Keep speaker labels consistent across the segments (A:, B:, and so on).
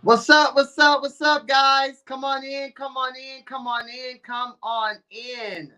A: What's up? What's up? What's up, guys? Come on in. Come on in. Come on in. Come on in.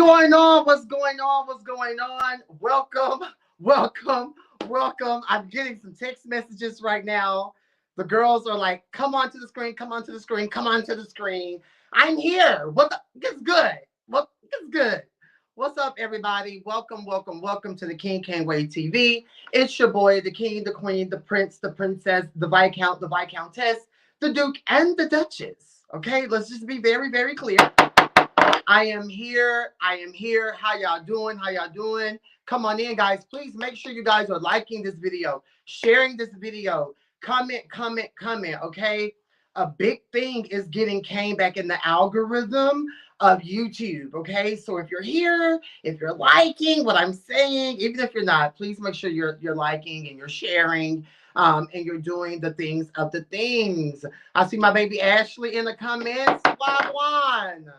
A: going on? What's going on? What's going on? Welcome, welcome, welcome. I'm getting some text messages right now. The girls are like, come on to the screen, come on to the screen, come on to the screen. I'm here. What the? It's good. What? It's good. What's up, everybody? Welcome, welcome, welcome to the King Can't Wait TV. It's your boy, the king, the queen, the prince, the princess, the viscount, the viscountess, the duke, and the duchess. Okay, let's just be very, very clear. I am here. I am here. How y'all doing? How y'all doing? Come on in, guys. Please make sure you guys are liking this video, sharing this video, comment, okay? A big thing is getting Kane back in the algorithm of YouTube, okay? So if you're here, if you're liking what I'm saying, even if you're not, please make sure you're liking and you're sharing, and you're doing the things of the things. I see my baby Ashley in the comments. Wagwan.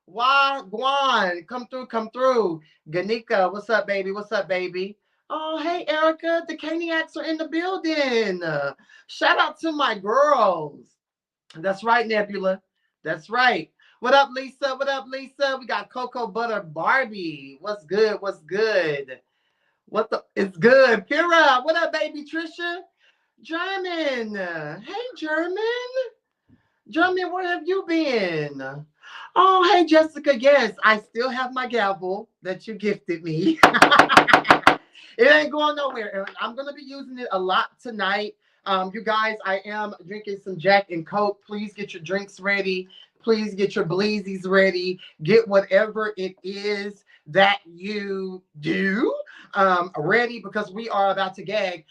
A: Wagwan. Come through, come through. Ganika, what's up, baby? What's up, baby? Oh, hey, Erica. The Caniacs are in the building. Shout out to my girls. That's right, Nebula. That's right. What up, Lisa? What up, Lisa? We got Cocoa Butter Barbie. What's good? What's good? What the? It's good. Pira, what up, baby? Trisha? German. Hey, German. German, where have you been? Oh, hey, Jessica. Yes, I still have my gavel that you gifted me. It ain't going nowhere. I'm going to be using it a lot tonight. You guys, I am drinking some Jack and Coke. Please get your drinks ready. Please get your bleezies ready. Get whatever it is that you do ready, because we are about to gag.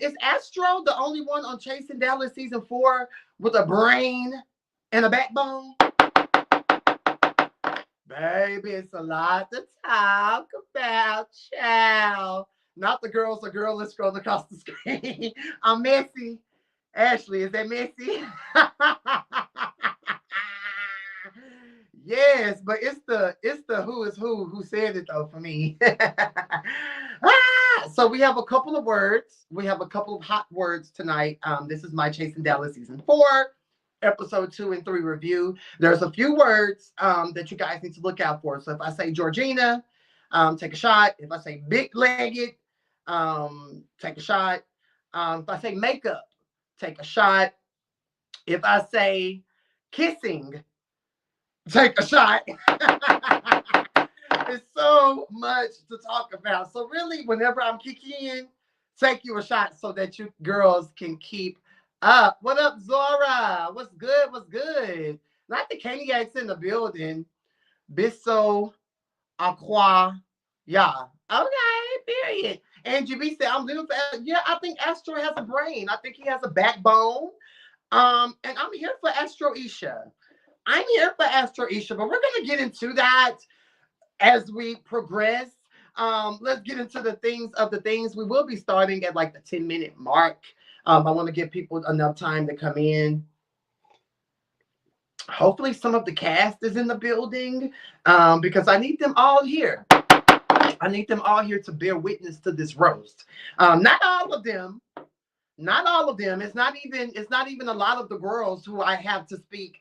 A: Is Astro the only one on Chasing Dallas season 4 with a brain and a backbone? Baby, it's a lot to talk about, child. Not the girls, the girl that's scrolling across the screen. I'm messy. Ashley, is that messy? Yes, but it's the who is who said it though for me. So we have a couple of words. We have a couple of hot words tonight. This is my Chasing Dallas season 4, episode 2 and 3 review. There's a few words that you guys need to look out for. So if I say Georgina, take a shot. If I say big-legged, take a shot. If I say makeup, take a shot. If I say kissing, take a shot. It's so much to talk about. So really, whenever I'm kicking in, take you a shot so that you girls can keep up. What up, Zora? What's good? What's good? Not the Caniacs in the building. Bisso Aqua. Yeah. Okay, period. Angie B said, I'm little for, yeah, I think Astro has a brain. I think he has a backbone. And I'm here for Astro Isha. I'm here for Astro Isha, but we're going to get into that as we progress. Let's get into the things of the things. We will be starting at like the 10-minute mark. I want to give people enough time to come in. Hopefully some of the cast is in the building, because I need them all here. I need them all here to bear witness to this roast. Not all of them. Not all of them. It's not even a lot of the girls who I have to speak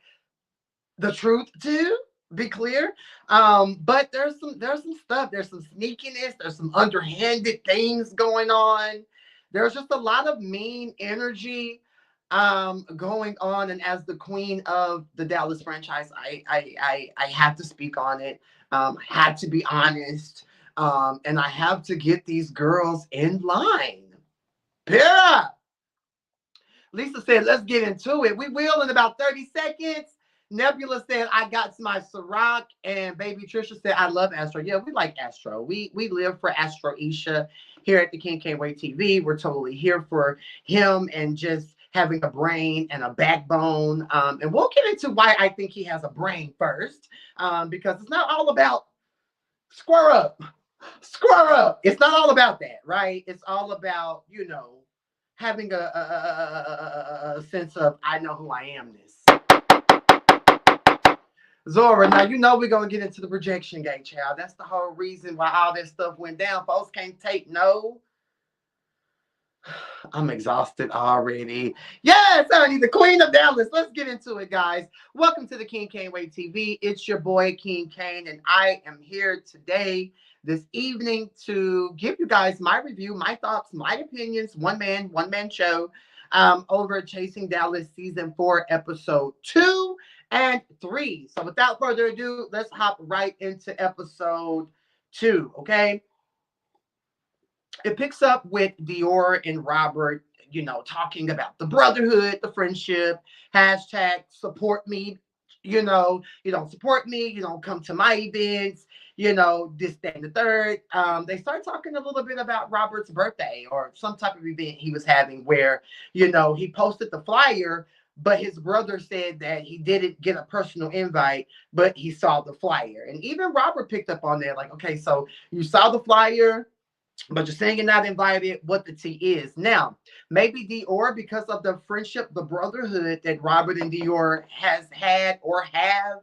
A: the truth to, be clear. But there's some stuff. There's some sneakiness. There's some underhanded things going on. There's just a lot of mean energy going on. And as the queen of the Dallas franchise, I have to speak on it. I have to be honest. And I have to get these girls in line. Pira! Lisa said, let's get into it. We will in about 30 seconds. Nebula said, I got my Ciroc. And baby Trisha said, I love Astro. Yeah, we like Astro. We live for Astro Isha here at the King Can't Wait TV. We're totally here for him and just having a brain and a backbone. And we'll get into why I think he has a brain first. Because it's not all about square up. Square up. It's not all about that, right? It's all about, you know, having a sense of I know who I am-ness. Zora, now you know we're going to get into the rejection game, child. That's the whole reason why all this stuff went down. Folks can't take no. I'm exhausted already. Yes, honey, the queen of Dallas. Let's get into it, guys. Welcome to the King Can't Wait TV. It's your boy, King Kane, and I am here today, this evening, to give you guys my review, my thoughts, my opinions, one man show, over Chasing Dallas Season 4, Episode 2 and 3. So without further ado, let's hop right into Episode 2, okay? It picks up with Dior and Robert, talking about the brotherhood, the friendship, hashtag support me. You don't support me, you don't come to my events, this, that, and the third. They start talking a little bit about Robert's birthday or some type of event he was having where, he posted the flyer, but his brother said that he didn't get a personal invite, but he saw the flyer. And even Robert picked up on that, like, okay, so you saw the flyer, but you're saying you're not invited, what the tea is. Now, maybe Dior, because of the friendship, the brotherhood that Robert and Dior has had or have,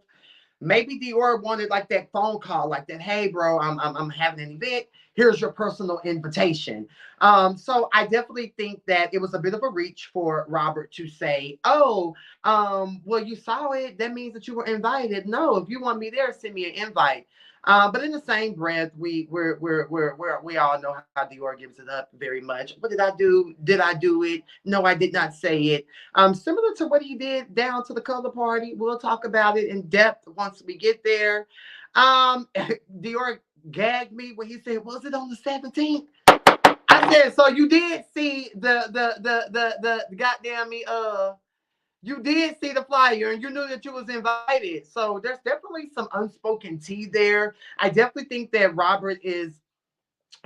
A: maybe Dior wanted like that phone call, like that, hey, bro, I'm having an event. Here's your personal invitation. So I definitely think that it was a bit of a reach for Robert to say, oh, well, you saw it. That means that you were invited. No, if you want me there, send me an invite. But in the same breath, we all know how Dior gives it up very much. What did I do? Did I do it? No, I did not say it. Similar to what he did down to the color party. We'll talk about it in depth once we get there. Dior gagged me when he said, "Was it on the 17th?" I said, "So you did see the goddamn me you did see the flyer and you knew that you was invited." So there's definitely some unspoken tea there. I definitely think that Robert is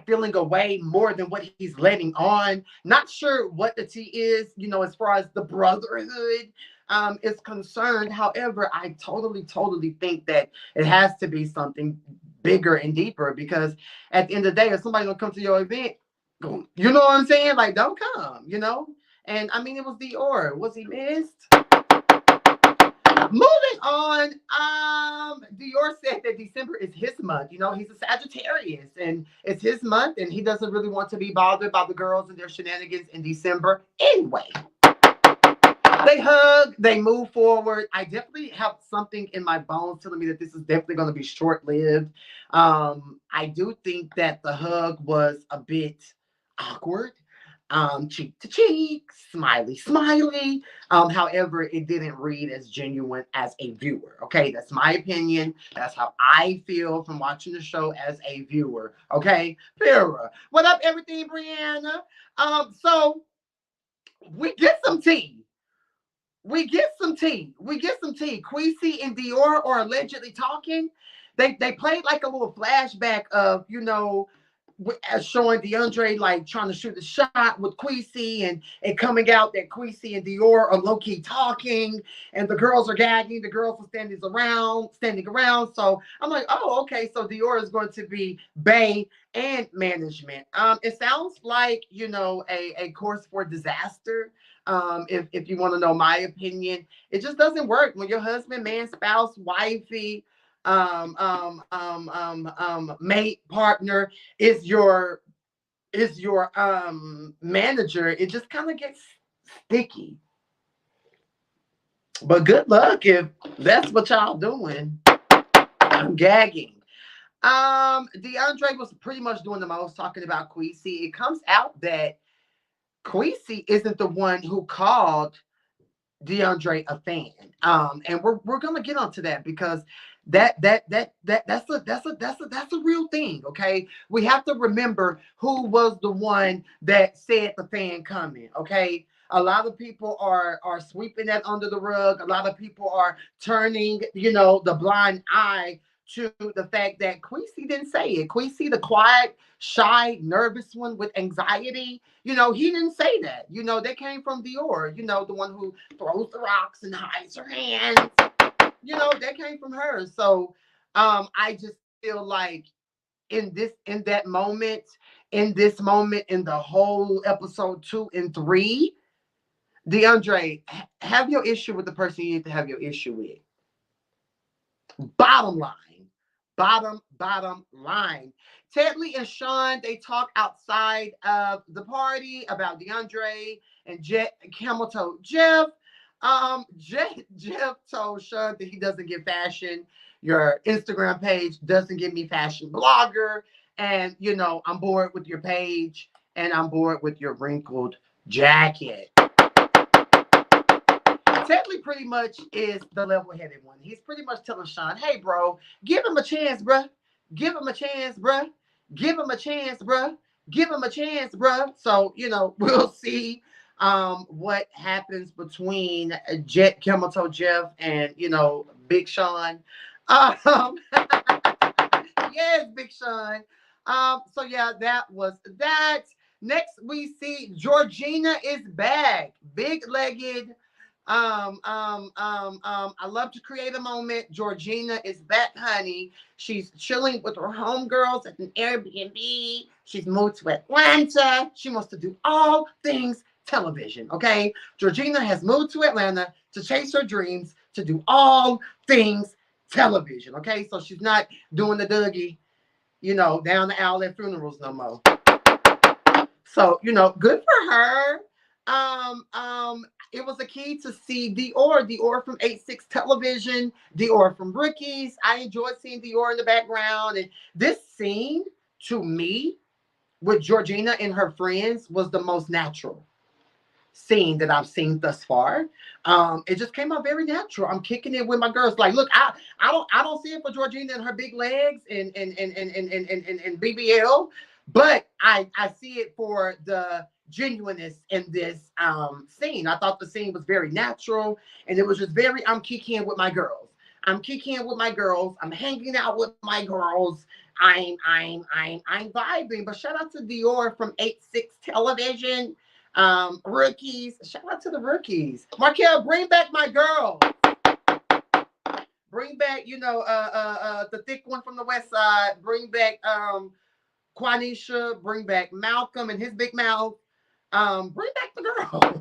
A: feeling away more than what he's letting on. Not sure what the tea is, as far as the brotherhood is concerned. However, I totally think that it has to be something bigger and deeper, because at the end of the day, if somebody gonna come to your event, you know what I'm saying? Like, don't come. And I mean, it was Dior. Was he missed? Moving on, Dior said that December is his month. He's a Sagittarius and it's his month, and he doesn't really want to be bothered by the girls and their shenanigans in December anyway. They hug, they move forward. I definitely have something in my bones telling me that this is definitely going to be short lived. I do think that the hug was a bit awkward. Cheek to cheek, smiley, smiley. However, it didn't read as genuine as a viewer. Okay, that's my opinion. That's how I feel from watching the show as a viewer. Okay, Vera, what up, everything, Brianna? So we get some tea. We get some tea. We get some tea. Queasy and Dior are allegedly talking. They played like a little flashback of, as showing DeAndre like trying to shoot the shot with Queasy, and coming out that Queasy and Dior are low-key talking, and the girls are gagging, the girls are standing around. So I'm like, oh, okay, so Dior is going to be Bay and management. It sounds like, a course for disaster. If you want to know my opinion, it just doesn't work when your husband, man, spouse, wifey, mate, partner is your manager. It just kind of gets sticky. But good luck if that's what y'all doing. I'm gagging. DeAndre was pretty much doing the most, talking about Queasy. It comes out that Queasy isn't the one who called DeAndre a fan. And we're gonna get onto that, because that's a real thing. Okay, we have to remember who was the one that said the fan coming. Okay, a lot of people are sweeping that under the rug. A lot of people are turning, the blind eye to the fact that Queasy didn't say it. Queasy, the quiet, shy, nervous one with anxiety, he didn't say that. That came from Dior, the one who throws the rocks and hides her hands. That came from her. So I just feel like in that moment, in this moment, in the whole episode 2 and 3, DeAndre, have your issue with the person you need to have your issue with. Bottom line. Bottom line. Tedley and Sean, they talk outside of the party about DeAndre and Camel told Jeff. Jeff told Sean that he doesn't get fashion. Your Instagram page doesn't give me fashion blogger. And, I'm bored with your page and I'm bored with your wrinkled jacket. Tedley pretty much is the level-headed one. He's pretty much telling Sean, hey, bro, give him a chance, bruh. Give him a chance, bruh. Give him a chance, bruh. Give him a chance, bruh. So, we'll see what happens between Camel Jeff and, Big Sean. Yes, Big Sean. So, yeah, that was that. Next, we see Georgina is back. Big-legged. I love to create a moment. Georgina is back, honey. She's chilling with her homegirls at an Airbnb. She's moved to Atlanta. She wants to do all things television, okay? Georgina has moved to Atlanta to chase her dreams, to do all things television, okay? So she's not doing the Dougie, down the aisle at funerals no more. So, good for her. It was a key to see Dior from 8-6 television, Dior from Rookies. I enjoyed seeing Dior in the background. And this scene, to me, with Georgina and her friends, was the most natural scene that I've seen thus far. It just came out very natural. I'm kicking it with my girls. Like, look, I don't see it for Georgina and her big legs and BBL, but I see it for the genuineness in this scene. I thought the scene was very natural, and it was just very, I'm kicking with my girls. I'm kicking with my girls. I'm hanging out with my girls. I'm vibing. But shout out to Dior from 8-6 television. Rookies. Shout out to the Rookies. Markel, bring back my girl. Bring back, the thick one from the West Side. Bring back Quanisha. Bring back Malcolm and his big mouth. Bring back the girl.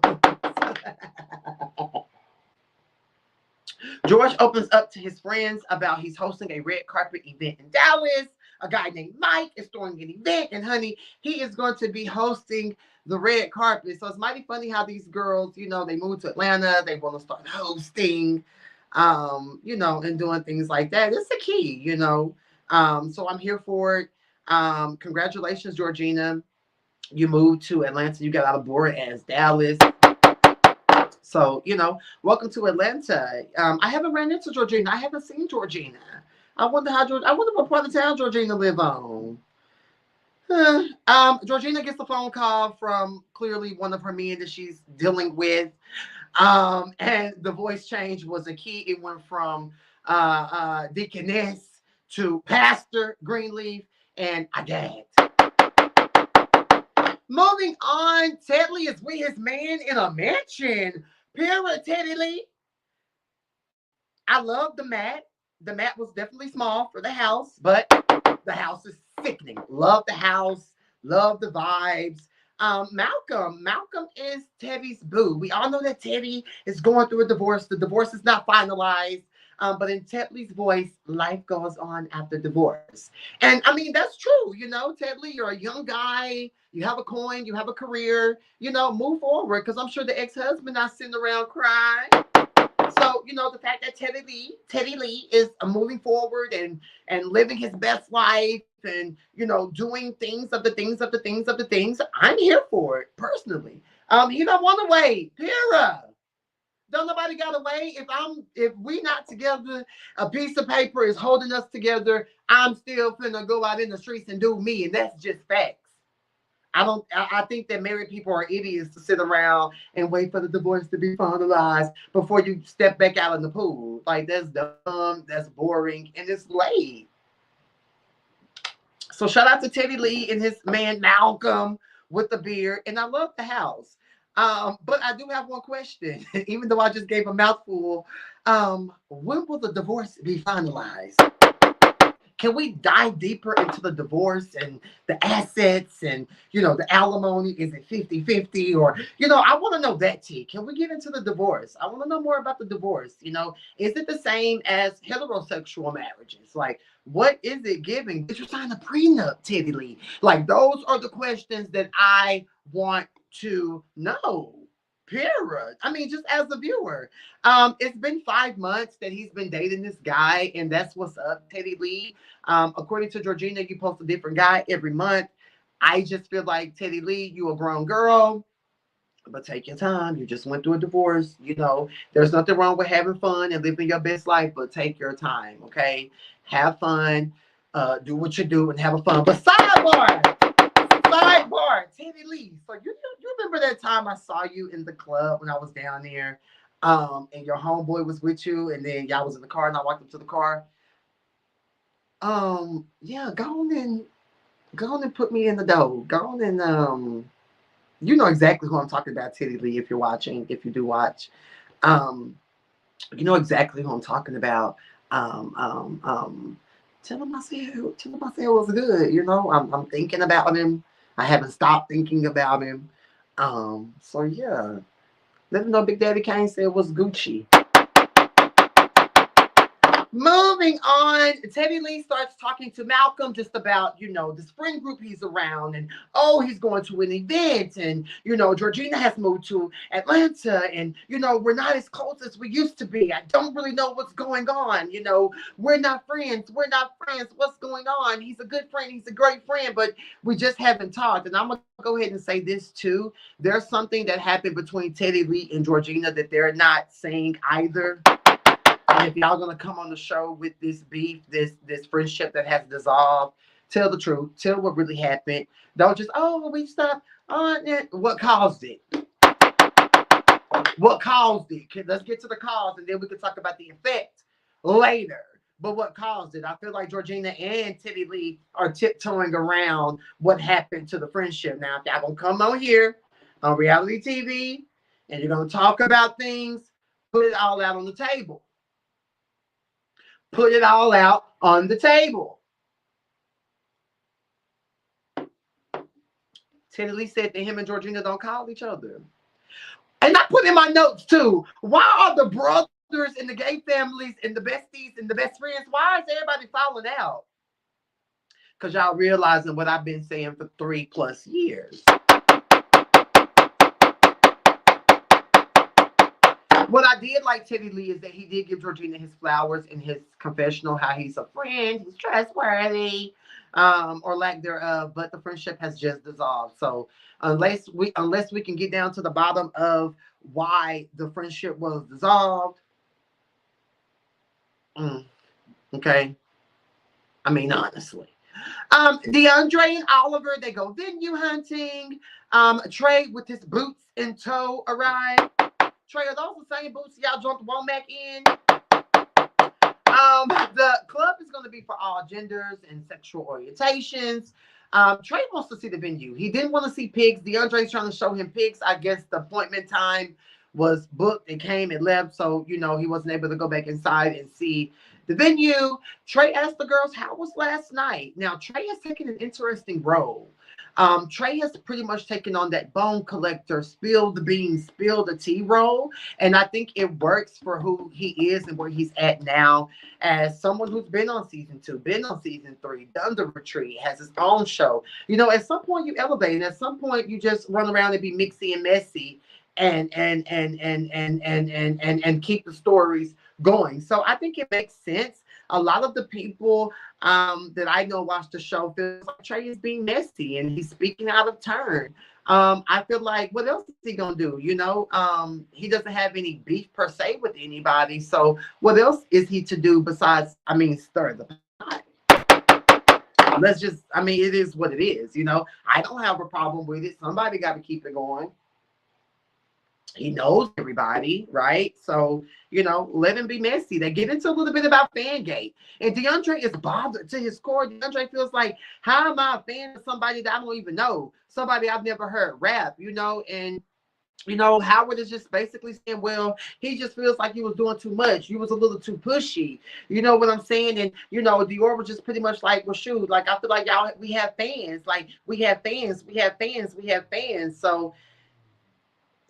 A: George opens up to his friends about he's hosting a red carpet event in Dallas. A guy named Mike is throwing an event, and honey, he is going to be hosting the red carpet. So it's mighty funny how these girls, they moved to Atlanta, they want to start hosting, and doing things like that. It's the key, so I'm here for it. Congratulations, Georgina. You moved to Atlanta. You got out of boring ass Dallas. So, welcome to Atlanta. I haven't ran into Georgina. I haven't seen Georgina. I wonder what part of town Georgina live on. Georgina gets a phone call from clearly one of her men that she's dealing with. And the voice change was a key. It went from deaconess to Pastor Greenleaf, and I gagged. Moving on, Tedley is with his man in a mansion. Teddy Lee. I love the mat. The mat was definitely small for the house, but the house is sickening. Love the house. Love the vibes. Malcolm is Teddy's boo. We all know that Teddy is going through a divorce. The divorce is not finalized. But in Tedley's voice, life goes on after divorce. And I mean, that's true. Tedley, you're a young guy. You have a coin. You have a career. Move forward. Because I'm sure the ex-husband not sitting around crying. So, the fact that Teddy Lee is moving forward and living his best life and, doing things, I'm here for it, personally. He don't want to wait. Pira. Don't nobody got to wait. If we not together, a piece of paper is holding us together, I'm still finna go out in the streets and do me. And that's just facts. I think that married people are idiots to sit around and wait for the divorce to be finalized before you step back out in the pool. Like, that's dumb, that's boring, and it's late. So shout out to Teddy Lee and his man Malcolm with the beard. And I love the house. But I do have one question, even though I just gave a mouthful. When will the divorce be finalized? Can we dive deeper into the divorce and the assets and, you know, the alimony? Is it 50-50? Or, you know, I want to know that, T. Can we get into the divorce? I want to know more about the divorce. You know, is it the same as heterosexual marriages? Like, what is it giving? Did you sign a prenup, Teddy Lee? Like, those are the questions that I want to know. Period. I mean, just as a viewer. It's been 5 months that he's been dating this guy, and that's what's up, Teddy Lee. According to Georgina, you post a different guy every month. I just feel like, Teddy Lee, you a grown girl, but take your time. You just went through a divorce. You know, there's nothing wrong with having fun and living your best life, but take your time, okay? Have fun, do what you do, and have a fun. But sidebar, Teddy Lee. So you remember that time I saw you in the club when I was down there, and your homeboy was with you, and then y'all was in the car, and I walked up to the car. Yeah, go on and put me in the dough. Go on and you know exactly who I'm talking about, Teddy Lee, if you're watching, if you do watch. Um, you know exactly who I'm talking about. Um, um, um, tell him I said it was good. You know, I'm thinking about him. I haven't stopped thinking about him. So yeah, let him know Big Daddy Kane said it was Gucci. Moving on, Teddy Lee starts talking to Malcolm just about, you know, this friend group he's around, and oh, he's going to an event, and, you know, Georgina has moved to Atlanta, and, you know, we're not as close as we used to be. I don't really know what's going on. You know, we're not friends. We're not friends. What's going on? He's a good friend. He's a great friend, but we just haven't talked. And I'm going to go ahead and say this too. There's something that happened between Teddy Lee and Georgina that they're not saying either. And if y'all gonna come on the show with this beef, this friendship that has dissolved, tell the truth. Tell what really happened. Don't just, oh, we stopped on it. What caused it? What caused it? Let's get to the cause, and then we can talk about the effect later. But what caused it? I feel like Georgina and Teddy Lee are tiptoeing around what happened to the friendship. Now, if y'all gonna come on here on reality TV and you're gonna talk about things, put it all out on the table. Put it all out on the table. Teddy Lee said that him and Georgina don't call each other. And I put in my notes too. Why are the brothers and the gay families and the besties and the best friends, why is everybody falling out? Because y'all realizing what I've been saying for 3+ years. What I did like Teddy Lee is that he did give Georgina his flowers in his confessional, how he's a friend, he's trustworthy, or lack thereof, but the friendship has just dissolved. So unless we can get down to the bottom of why the friendship was dissolved, okay. I mean, honestly. DeAndre and Oliver, they go venue hunting. Trey with his boots in tow arrive. Trey, are those the same boots y'all jumped Womack in? The club is going to be for all genders and sexual orientations. Trey wants to see the venue. He didn't want to see pigs. DeAndre's trying to show him pigs. I guess the appointment time was booked. It came and left, so, you know, he wasn't able to go back inside and see the venue. Trey asked the girls, how was last night? Now, Trey has taken an interesting role. Trey has pretty much taken on that bone collector, spill the beans, spill the tea role. And I think it works for who he is and where he's at now as someone who's been on season 2, been on season 3, done the retreat, has his own show. You know, at some point you elevate, and at some point you just run around and be mixy and messy and keep the stories going. So I think it makes sense. A lot of the people that I know watch the show feels like Trey is being messy and he's speaking out of turn. I feel like, what else is he gonna do? You know, he doesn't have any beef per se with anybody. So what else is he to do besides, I mean, stir the pot? Let's just, I mean, it is what it is. You know, I don't have a problem with it. Somebody got to keep it going. He knows everybody, right? So, you know, let him be messy. They get into a little bit about Fangate. And DeAndre is bothered to his core. DeAndre feels like, how am I a fan of somebody that I don't even know? Somebody I've never heard rap, you know? And You know, Howard is just basically saying, well, he just feels like he was doing too much. You was a little too pushy. You know what I'm saying? And, you know, Dior was just pretty much like, well, shoot, like, I feel like y'all, we have fans. Like, we have fans, we have fans, we have fans. So,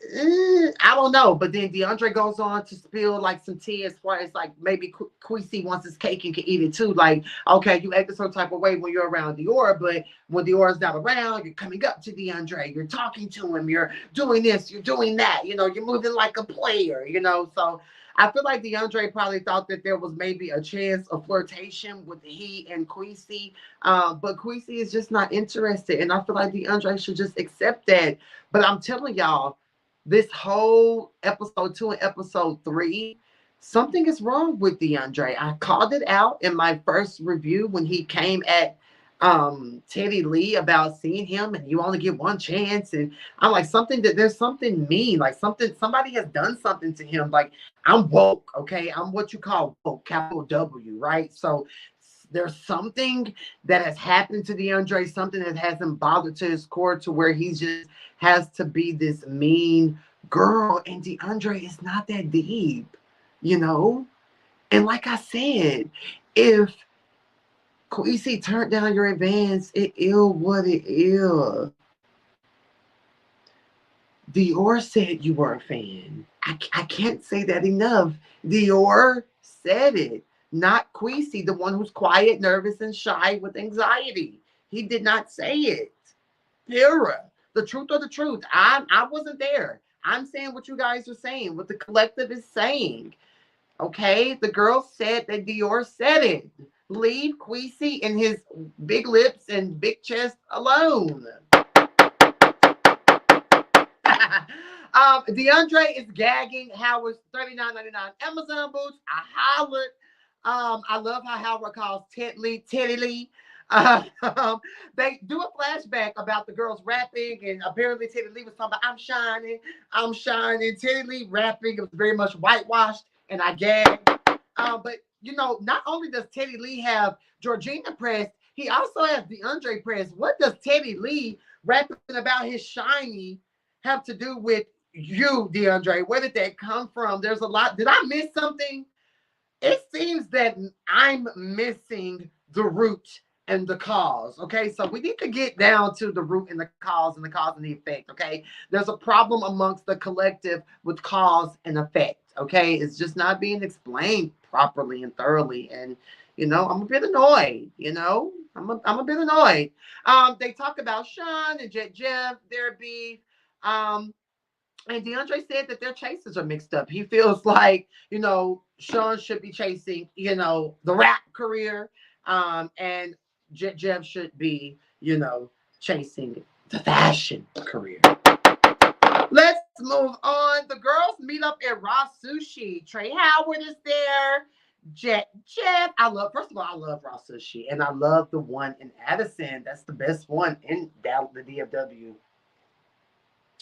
A: I don't know, but then DeAndre goes on to spill like some tea as far as like maybe Queasy wants his cake and can eat it too. Like, okay, you act a certain type of way when you're around Dior, but when Dior's not around, you're coming up to DeAndre, you're talking to him, you're doing this, you're doing that, you know, you're moving like a player, you know. So I feel like DeAndre probably thought that there was maybe a chance of flirtation with he and Queasy, but Queasy is just not interested, and I feel like DeAndre should just accept that. But I'm telling y'all, this whole episode 2 and episode 3, something is wrong with DeAndre. I called it out in my first review when he came at Teddy Lee about seeing him and you only get one chance. And I'm like, something that there's something mean, like something, somebody has done something to him. Like, I'm woke, okay? I'm what you call woke, capital W, right? So there's something that has happened to DeAndre, something that hasn't bothered to his core to where he just has to be this mean girl. And DeAndre is not that deep, you know? And like I said, if Queasy turned down your advance, it ill what it ill. Dior said you were a fan. I can't say that enough. Dior said it, not Queasy, the one who's quiet, nervous, and shy with anxiety. He did not say it. Period. The truth or the truth. I wasn't there. I'm saying what you guys are saying, what the collective is saying. Okay, the girl said that Dior said it. Leave Queasy and his big lips and big chest alone. DeAndre is gagging Howard's $39.99 Amazon boots. I hollered. I love how Howard calls Teddy Lee. They do a flashback about the girls rapping, and apparently Teddy Lee was talking about I'm shining. Teddy Lee rapping, it was very much whitewashed, and I gagged. But you know, not only does Teddy Lee have Georgina pressed, he also has DeAndre pressed. What does Teddy Lee rapping about his shiny have to do with you, DeAndre? Where did that come from? There's a lot. Did I miss something? It seems that I'm missing the root and the cause. Okay, so we need to get down to the root and the cause and the cause and the effect. Okay, there's a problem amongst the collective with cause and effect. Okay, it's just not being explained properly and thoroughly. And you know, I'm a bit annoyed. You know, I'm a bit annoyed. They talk about Sean and Jeff, their beef. Um, and DeAndre said that their chases are mixed up. He feels like, you know, Sean should be chasing, you know, the rap career, and Jeff should be, you know, chasing the fashion career. Let's move on. The girls meet up at Raw Sushi. Trey Howard is there. Jeff. First of all, I love Raw Sushi. And I love the one in Addison. That's the best one in the DFW.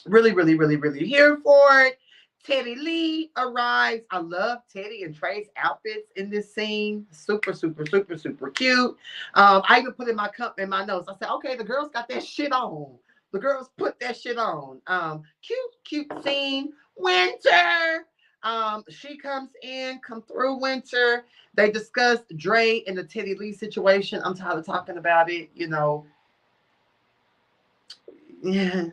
A: Really, really, really, really here for it. Teddy Lee arrives. I love Teddy and Trey's outfits in this scene. Super, super, super, super cute. I even put in my cup in my notes. I said, okay, the girls got that shit on. The girls put that shit on. Cute, cute scene. Winter. She come through Winter. They discuss Dre and the Teddy Lee situation. I'm tired of talking about it, you know. Yeah.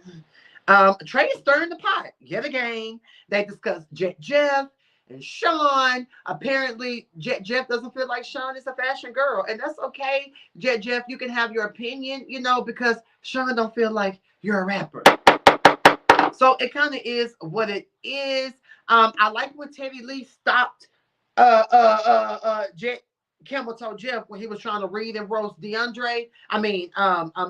A: Trey is stirring the pot yet again. They discuss Jeff and Sean. Apparently, Jeff doesn't feel like Sean is a fashion girl, and that's okay. Jeff, you can have your opinion, you know, because Sean don't feel like you're a rapper. So it kind of is what it is. I like when Teddy Lee stopped. Campbell told Jeff when he was trying to read and roast DeAndre.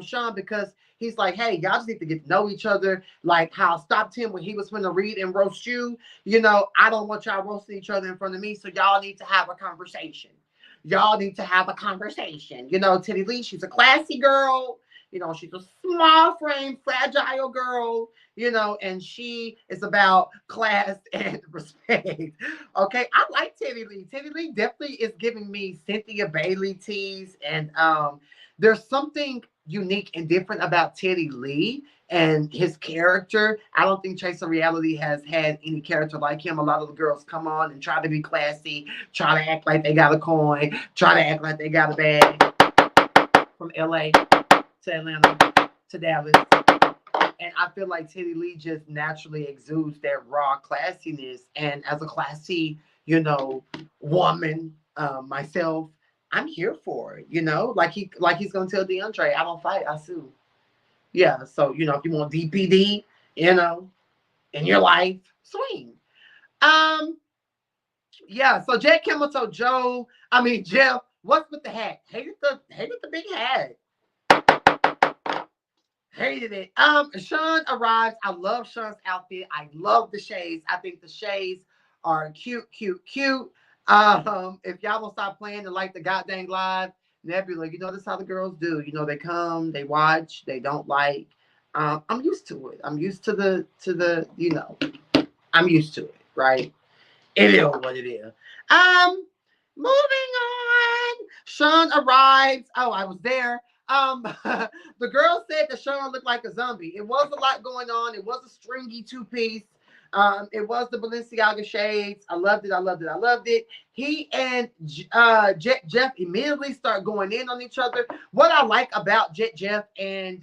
A: Sean, because he's like, hey, y'all just need to get to know each other. Like how I stopped him when he was going to read and roast you. You know, I don't want y'all roasting each other in front of me. So y'all need to have a conversation. Y'all need to have a conversation. You know, Teddy Lee, she's a classy girl. You know, she's a small frame, fragile girl, you know, and she is about class and respect. Okay, I like Teddy Lee. Teddy Lee definitely is giving me Cynthia Bailey tease, and there's something unique and different about Teddy Lee and his character. I don't think Chase of Reality has had any character like him. A lot of the girls come on and try to be classy, try to act like they got a coin, try to act like they got a bag from LA to Atlanta to Dallas. And I feel like Teddy Lee just naturally exudes that raw classiness. And as a classy, woman, myself, I'm here for it. Like he's gonna tell DeAndre, I don't fight, I sue. Yeah. So if you want DPD, in your life, swing. Um. Yeah. So Jack Kimmel told Jeff, what's with the hat? Hated the big hat. Hated it. Sean arrives. I love Sean's outfit. I love the shades. I think the shades are cute, cute, cute. If y'all don't stop playing and like the goddamn live, Nebula, this is how the girls do. They come, they watch, they don't like. I'm used to it. I'm used to the. I'm used to it, right? It is what it is. Moving on. Sean arrives. Oh, I was there. The girl said that Sean looked like a zombie. It was a lot going on. It was a stringy two-piece. It was the Balenciaga shades. I loved it. I loved it. I loved it. He and Jeff immediately start going in on each other. What I like about Jeff and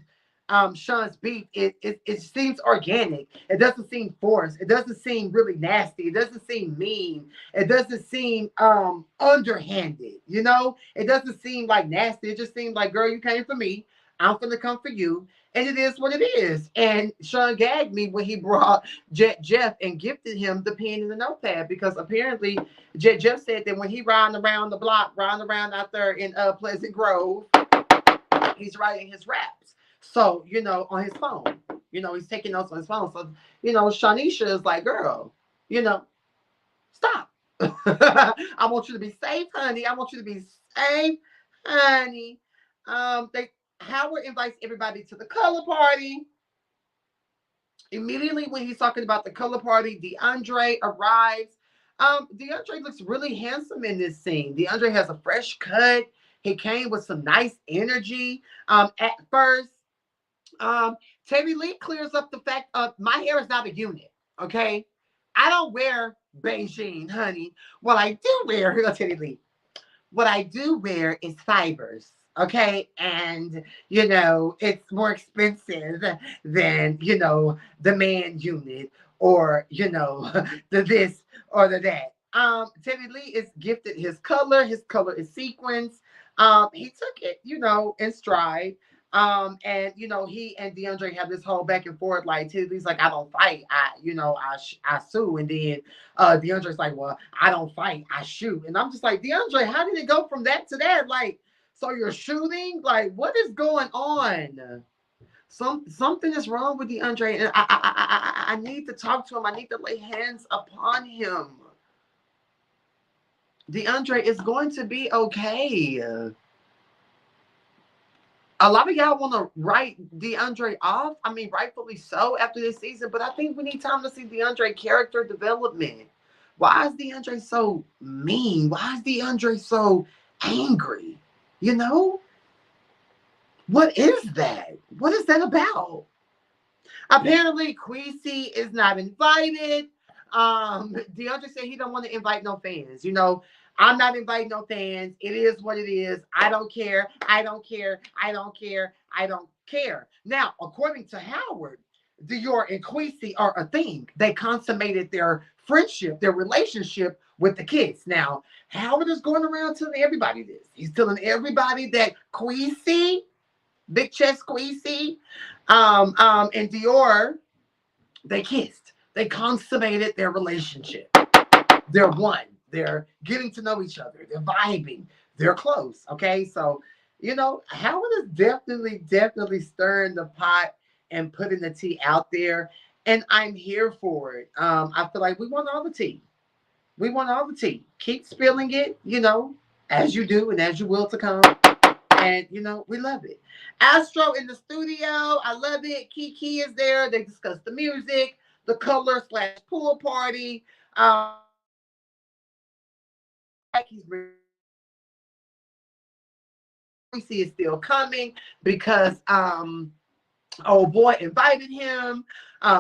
A: Sean's beef, it seems organic. It doesn't seem forced. It doesn't seem really nasty. It doesn't seem mean. It doesn't seem underhanded. It doesn't seem like nasty. It just seems like, girl, you came for me. I'm gonna come for you. And it is what it is. And Sean gagged me when he brought Jeff and gifted him the pen and the notepad, because apparently Jeff said that when he riding around the block, riding around out there in Pleasant Grove, he's writing his raps. So, on his phone, he's taking notes on his phone. So, Shanisha is like, girl, stop. I want you to be safe, honey. I want you to be safe, honey. Howard invites everybody to the color party. Immediately when he's talking about the color party, DeAndre arrives. DeAndre looks really handsome in this scene. DeAndre has a fresh cut. He came with some nice energy. At first, Teddy Lee clears up the fact of my hair is not a unit. Okay, I don't wear Beijing, honey. What I do wear, here goes Teddy Lee. What I do wear is fibers. Okay, and it's more expensive than the man unit, or the this or the that. Teddy Lee is gifted his color. His color is sequins. He took it, in stride. And he and DeAndre have this whole back and forth. Like Teddy Lee's like, I don't fight, I sue. And then DeAndre's like, well, I don't fight, I shoot. And I'm just like, DeAndre, how did it go from that to that? Like, so you're shooting? Like, what is going on? Something is wrong with DeAndre, and I need to talk to him. I need to lay hands upon him. DeAndre is going to be okay. A lot of y'all want to write DeAndre off. I mean, rightfully so after this season, but I think we need time to see DeAndre character development. Why is DeAndre so mean? Why is DeAndre so angry? What is that? What is that about? Apparently, Queasy is not invited. DeAndre said he don't want to invite no fans. I'm not inviting no fans. It is what it is. I don't care. I don't care. I don't care. I don't care. Now, according to Howard, Dior and Queasy are a thing. They consummated their friendship, their relationship with the kids. Now, Howard is going around telling everybody this. He's telling everybody that Queasy, big chest Queasy, and Dior, they kissed. They consummated their relationship. They're one. They're getting to know each other. They're vibing. They're close. Okay. So, Howard is definitely stirring the pot and putting the tea out there. And I'm here for it. I feel like we want all the tea. We want all the tea. Keep spilling it, as you do and as you will to come. And, we love it. Astro in the studio. I love it. Kiki is there. They discuss the music, the color / pool party. He's Quincy is still coming because oh boy invited him.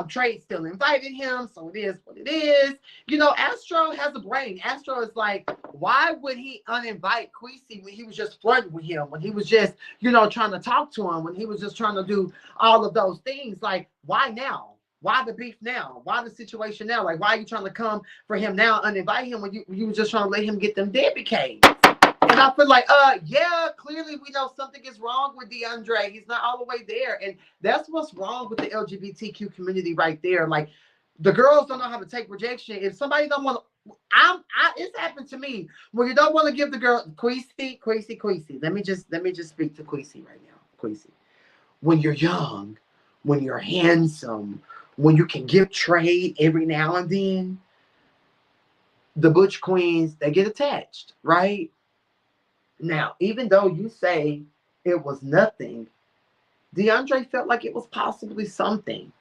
A: Trey still invited him, so it is what it is. You know, Astro has a brain. Astro is like, why would he uninvite Quincy when he was just flirting with him, when he was just, you know, trying to talk to him, when he was just trying to do all of those things? Like, why now? Why the beef now? Why the situation now? Like, why are you trying to come for him now, uninvite him when you were just trying to let him get them Debbie cakes? And I feel like, yeah, clearly we know something is wrong with DeAndre. He's not all the way there. And that's what's wrong with the LGBTQ community right there. Like, the girls don't know how to take rejection. If somebody don't want to, it's happened to me where you don't want to give the girl, Queasy. Let me just speak to Queasy right now. Queasy. When you're young, when you're handsome, when you can give trade every now and then, the butch queens, they get attached, right? Now, even though you say it was nothing, DeAndre felt like it was possibly something.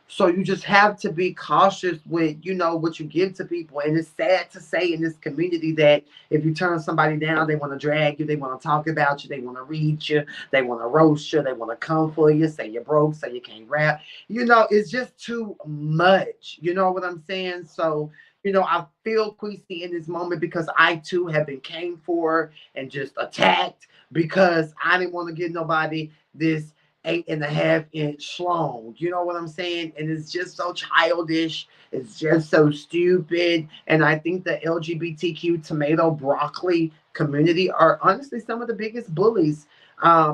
A: So you just have to be cautious with, you know, what you give to people. And it's sad to say in this community that if you turn somebody down, they want to drag you, they want to talk about you, they want to read you, they want to roast you, they want to come for you, say you're broke, say you can't rap. You know, it's just too much. You know what I'm saying? So, you know, I feel Queasy in this moment because I too have been came for and just attacked because I didn't want to give nobody this 8.5-inch schlong. You know what I'm saying? And it's just so childish. It's just so stupid. And I think the LGBTQ tomato broccoli community are honestly some of the biggest bullies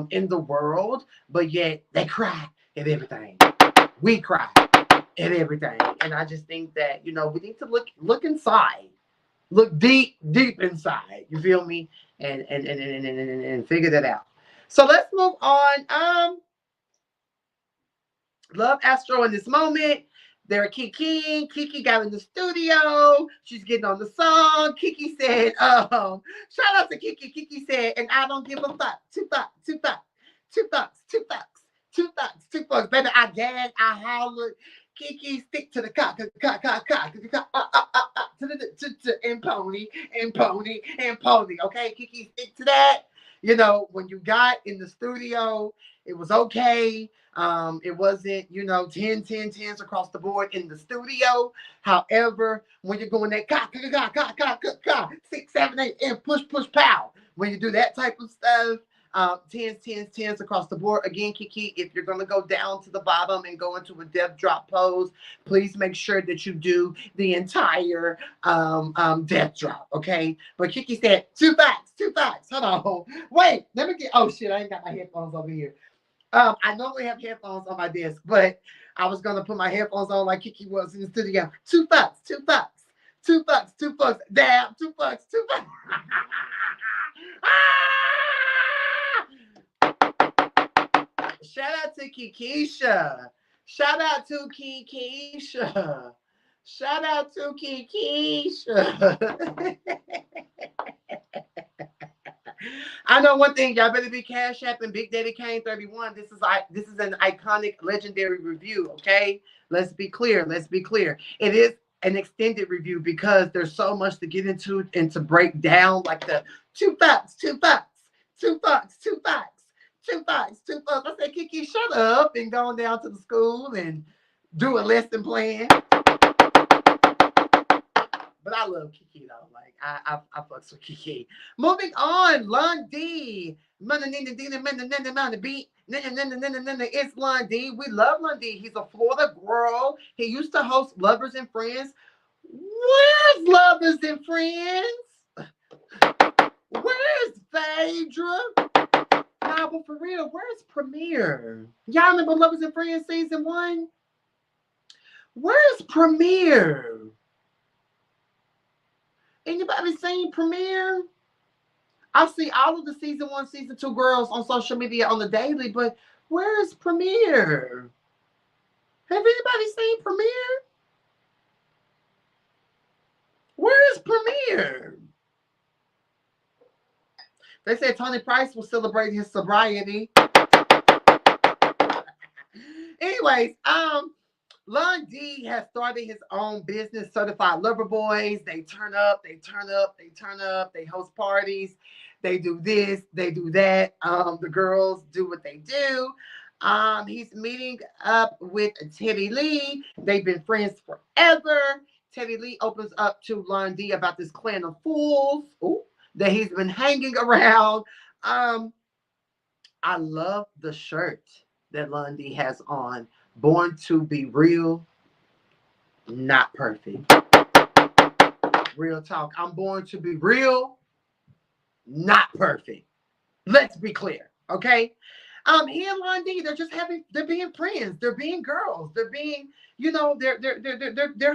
A: in the world. But yet they cry at everything. We cry at everything. And I just think that, you know, we need to look inside. Look deep inside. You feel me? And figure that out. So let's move on. Love Astro in this moment. They're Kiki. Kiki got in the studio. She's getting on the song. Kiki said, shout out to Kiki. Kiki said, and I don't give a fuck. Two bucks. Baby, I gagged, I hollered. Kiki, stick to the cock, and pony. Okay, Kiki, stick to that. You know, when you got in the studio, it was okay. It wasn't, you know, 10s across the board in the studio. However, when you're going that cock, 6, 7, 8, and push, pow. When you do that type of stuff, 10s across the board. Again, Kiki, if you're going to go down to the bottom and go into a death drop pose, please make sure that you do the entire death drop, okay? But Kiki said, two facts. Hold on. Wait, let me get, oh shit, I ain't got my headphones over here. I normally have headphones on my desk, but I was going to put my headphones on like Kiki was in the studio. Two bucks. Damn, 2 bucks. Shout out to Kikisha. Shout out to Kikisha. I know one thing, y'all better be Cash App and BigDaddyCain31. This is an iconic, legendary review, okay? Let's be clear. It is an extended review because there's so much to get into and to break down, like the two bucks. I said, Kiki, shut up and go down to the school and do a lesson plan. But I love Kiki though. Like I fucks with Kiki. Moving on, Lundy. It's Lundy. We love Lundy. He's a Florida girl. He used to host Lovers and Friends. Where's Lovers and Friends? Where's Phaedra? Nah, but for real, where's Premiere? Y'all remember Lovers and Friends season 1? Where's Premiere? Anybody seen Premiere? I see all of the season 1, season 2 girls on social media on the daily, but where's Premiere? Have anybody seen Premiere? Where's Premiere? They said Tony Price will celebrate his sobriety. Anyways, Lon D has started his own business, Certified Lover Boys. They turn up, they turn up, they turn up. They host parties. They do this, they do that. The girls do what they do. He's meeting up with Teddy Lee. They've been friends forever. Teddy Lee opens up to Lon D about this clan of fools that he's been hanging around. Um, I love the shirt that Lon D has on. Born to be real, not perfect. Real talk. I'm born to be real, not perfect. Let's be clear, okay? He and Lon D, they're being friends, they're being girls, they're being, they're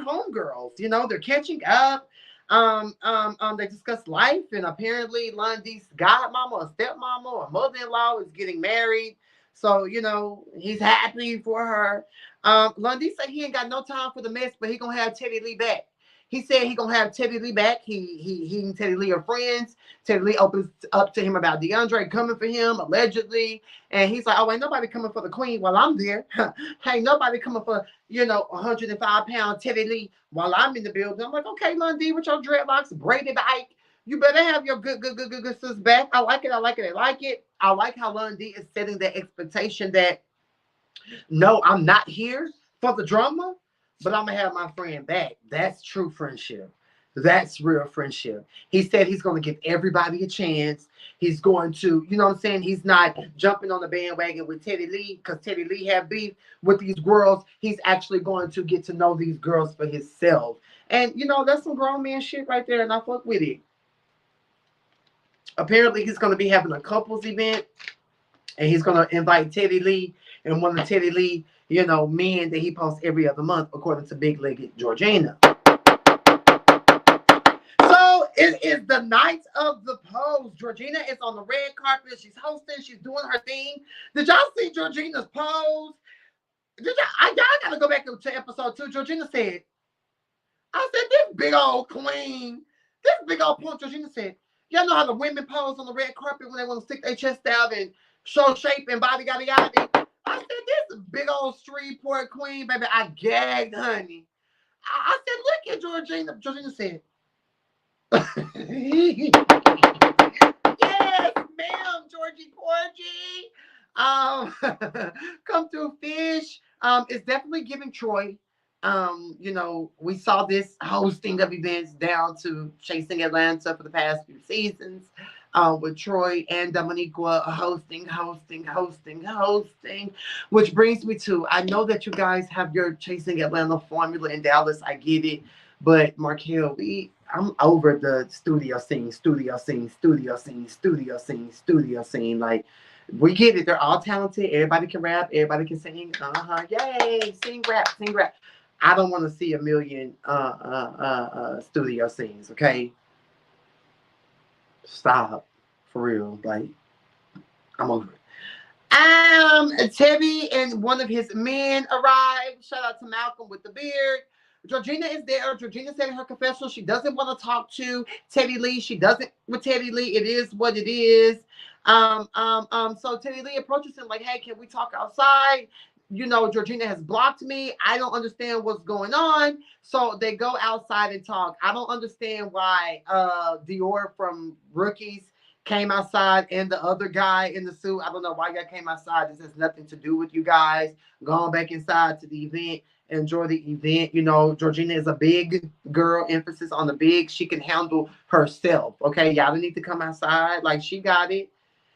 A: homegirls, they're catching up. They discuss life, and apparently Lon D's godmama or stepmama or mother-in-law is getting married. So, he's happy for her. Lon D said he ain't got no time for the mess, but he gonna have Teddy Lee back. He said he gonna have Teddy Lee back. He and Teddy Lee are friends. Teddy Lee opens up to him about DeAndre coming for him, allegedly. And he's like, oh, ain't nobody coming for the queen while I'm there. Ain't nobody coming for, 105-pound Teddy Lee while I'm in the building. I'm like, okay, Lon D, with your dreadlocks, braided Ike, you better have your good sis back. I like it. I like it. I like it. I like how Lon D is setting the expectation that, no, I'm not here for the drama, but I'm going to have my friend back. That's true friendship. That's real friendship. He said he's going to give everybody a chance. He's going to, you know what I'm saying? He's not jumping on the bandwagon with Teddy Lee because Teddy Lee have beef with these girls. He's actually going to get to know these girls for himself. And, that's some grown man shit right there, and I fuck with it. Apparently, he's going to be having a couples event, and he's going to invite Teddy Lee and one of Teddy Lee, men that he posts every other month, according to Big Legged Georgina. So it is the night of the pose. Georgina is on the red carpet. She's hosting. She's doing her thing. Did y'all see Georgina's pose? Y'all gotta go back to episode 2. Georgina said, I said, this big old queen, this big old punk. Georgina said, y'all know how the women pose on the red carpet when they want to stick their chest out and show shape and body, yada, yada. I said, this big old Shreveport queen, baby. I gagged, honey. I said, look at Georgina. Georgina said, yes, ma'am, Georgie Porgy. Come through fish. It's definitely giving Troy. We saw this hosting of events down to Chasing Atlanta for the past few seasons. With Troy and Dominiqua hosting, which brings me to, I know that you guys have your Chasing Atlanta formula in Dallas. I get it. But Markel, I'm over the studio scene. Like, we get it. They're all talented. Everybody can rap. Everybody can sing. Yay. Sing rap. I don't want to see a million studio scenes, okay? Stop. For real. Like, I'm over it. Teddy and one of his men arrived. Shout out to Malcolm with the beard. Georgina is there. Georgina said in her confessional she doesn't want to talk to Teddy Lee. She doesn't with Teddy Lee. It is what it is. So Teddy Lee approaches him like, hey, can we talk outside? Georgina has blocked me. I don't understand what's going on. So they go outside and talk. I don't understand why Dior from Rookies came outside and the other guy in the suit. I don't know why y'all came outside. This has nothing to do with you guys. Going back inside to the event. Enjoy the event. Georgina is a big girl, emphasis on the big. She can handle herself. Okay, y'all don't need to come outside. Like, she got it.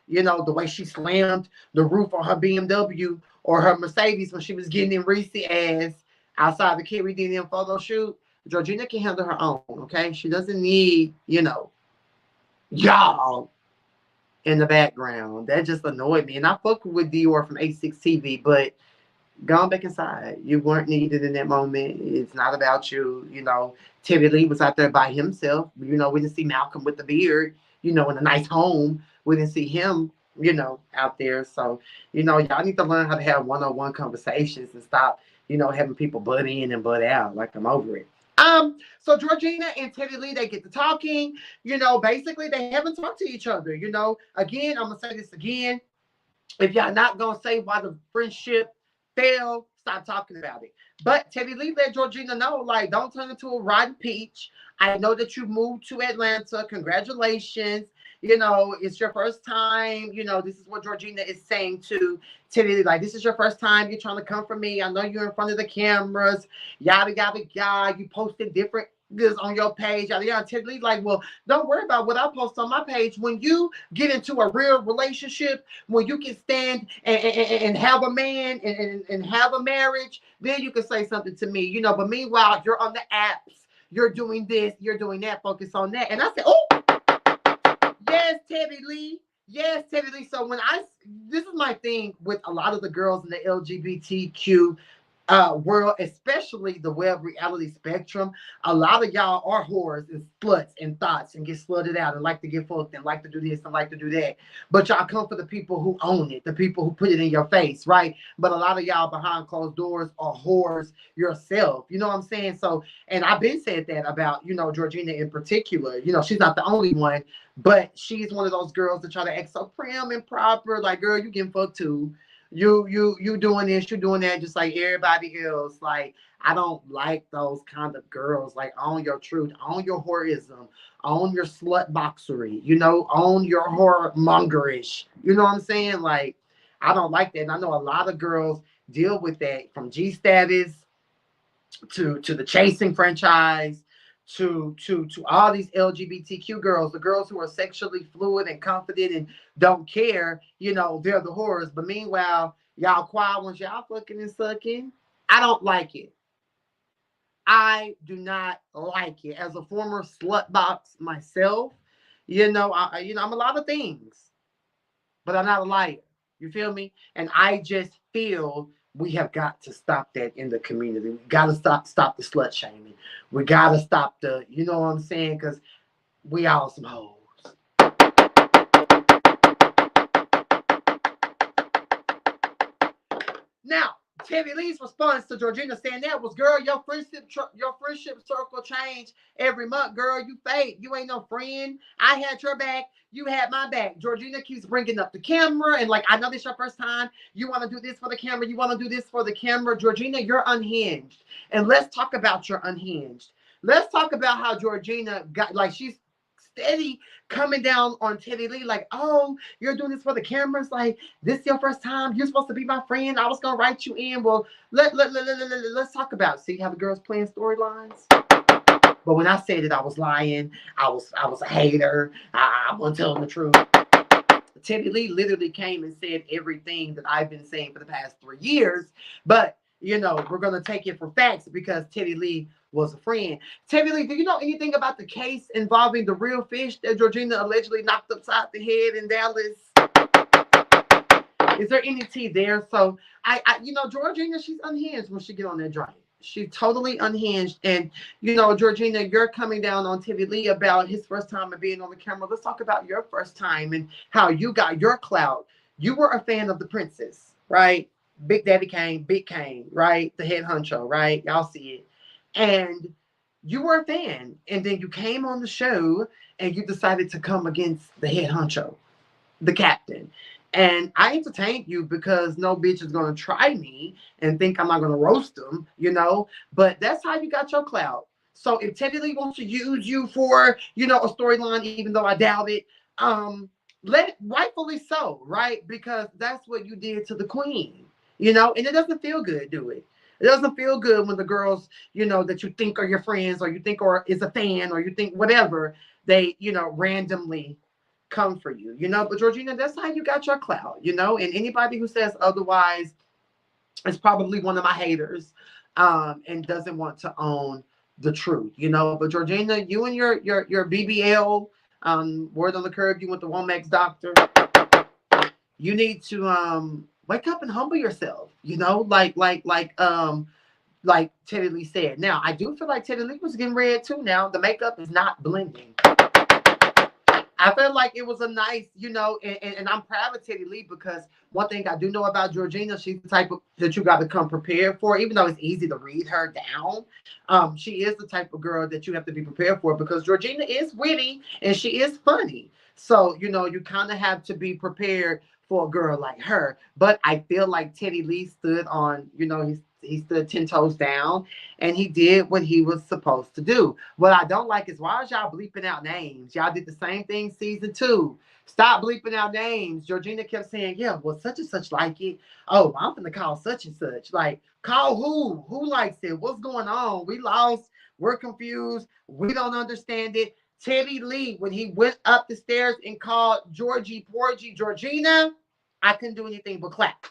A: The way she slammed the roof on her BMW or her Mercedes when she was getting in Reese ass outside the Kerry DDM photo shoot. Georgina can handle her own. Okay, she doesn't need y'all in the background. That just annoyed me. And I fuck with Dior from A6 TV, but gone back inside. You weren't needed in that moment. It's not about you. Teddy Lee was out there by himself. We didn't see Malcolm with the beard, in a nice home. We didn't see him, out there. So, y'all need to learn how to have one-on-one conversations and stop, having people butt in and butt out. Like, I'm over it. So Georgina and Teddy Lee, they get to talking. Basically they haven't talked to each other. Again, I'm gonna say this again. If y'all not gonna say why the friendship failed, stop talking about it. But Teddy Lee let Georgina know, like, don't turn into a rotten peach. I know that you moved to Atlanta. Congratulations. It's your first time. This is what Georgina is saying to Teddy Lee. Like, this is your first time. You're trying to come for me. I know you're in front of the cameras. Yada, yada, yada. You posted different this on your page. Yada, yada. Teddy Lee, like, well, don't worry about what I post on my page. When you get into a real relationship, when you can stand and have a man and have a marriage, then you can say something to me. But meanwhile, you're on the apps. You're doing this, you're doing that, focus on that. And I said, oh, yes, Teddy Lee. Yes, Teddy Lee. So this is my thing with a lot of the girls in the LGBTQ world, especially the web reality spectrum. A lot of y'all are whores and sluts and thoughts and get slutted out and like to get fucked and like to do this and like to do that. But y'all come for the people who own it, the people who put it in your face, right? But a lot of y'all behind closed doors are whores yourself. You know what I'm saying? So, and I've been said that about, Georgina in particular. She's not the only one, but she's one of those girls that try to act so prim and proper. Like, girl, you getting fucked too. You doing this, you doing that, just like everybody else. Like, I don't like those kind of girls. Like, own your truth, own your whoreism, own your slut boxery, own your whore mongerish. You know what I'm saying? Like, I don't like that. And I know a lot of girls deal with that, from G Status to the Chasing franchise to all these LGBTQ girls, the girls who are sexually fluid and confident and don't care, they're the whores. But meanwhile, y'all quiet ones, y'all fucking and sucking. I don't like it. I do not like it. As a former slut box myself, I'm a lot of things, but I'm not a liar. You feel me? And I just feel we have got to stop that in the community. We got to stop the slut shaming. We got to stop the, you know what I'm saying? Because we all some hoes. Now, Teddy Lee's response to Georgina saying that was, girl, your friendship circle change every month. Girl, you fake. You ain't no friend. I had your back. You had my back. Georgina keeps bringing up the camera and like, I know this your first time. You want to do this for the camera. You want to do this for the camera. Georgina, you're unhinged. And let's talk about your unhinged. Let's talk about how Georgina got, like, she's steady coming down on Teddy Lee, like, oh, you're doing this for the cameras, like, this your first time, you're supposed to be my friend, I was gonna write you in. Well, let's talk about it. See how the girls playing storylines? But when I said it, I was lying, I was a hater, I wasn't telling the truth. Teddy Lee literally came and said everything that I've been saying for the past 3 years, but we're gonna take it for facts because Teddy Lee was a friend. Teddy Lee, do you know anything about the case involving the real fish that Georgina allegedly knocked upside the head in Dallas? Is there any tea there? So Georgina, she's unhinged when she get on that drink. She's totally unhinged. And Georgina, you're coming down on Teddy Lee about his first time of being on the camera. Let's talk about your first time and how you got your clout. You were a fan of the princess, right? Big Daddy Kane, Big Kane, right? The head honcho, right? Y'all see it. And you were a fan. And then you came on the show and you decided to come against the head honcho, the captain. And I entertained you because no bitch is going to try me and think I'm not going to roast them, But that's how you got your clout. So if Teddy Lee wants to use you for, a storyline, even though I doubt it, let it, rightfully so, right? Because that's what you did to the queen, and it doesn't feel good, do it? It doesn't feel good when the girls, that you think are your friends or you think or is a fan or you think whatever, they, randomly come for you, But Georgina, that's how you got your clout, and anybody who says otherwise is probably one of my haters and doesn't want to own the truth, But Georgina, you and your BBL, word on the curb, you went to Womack's doctor. You need to wake up and humble yourself, like Teddy Lee said. Now, I do feel like Teddy Lee was getting red too now. The makeup is not blending. I felt like it was a nice, and I'm proud of Teddy Lee because one thing I do know about Georgina, she's the type of that you got to come prepared for, even though it's easy to read her down. She is the type of girl that you have to be prepared for because Georgina is witty and she is funny. So, you kind of have to be prepared for a girl like her. But I feel like Teddy Lee stood on, he he stood 10 toes down and he did what he was supposed to do. What I don't like is why is y'all bleeping out names? Y'all did the same thing season 2. Stop bleeping out names. Georgina kept saying, yeah, well, such and such like it. Oh, I'm gonna call such and such. Like, call who? Who likes it? What's going on? We lost. We're confused. We don't understand it. Teddy Lee, when he went up the stairs and called Georgie Porgy Georgina, I couldn't do anything but clap.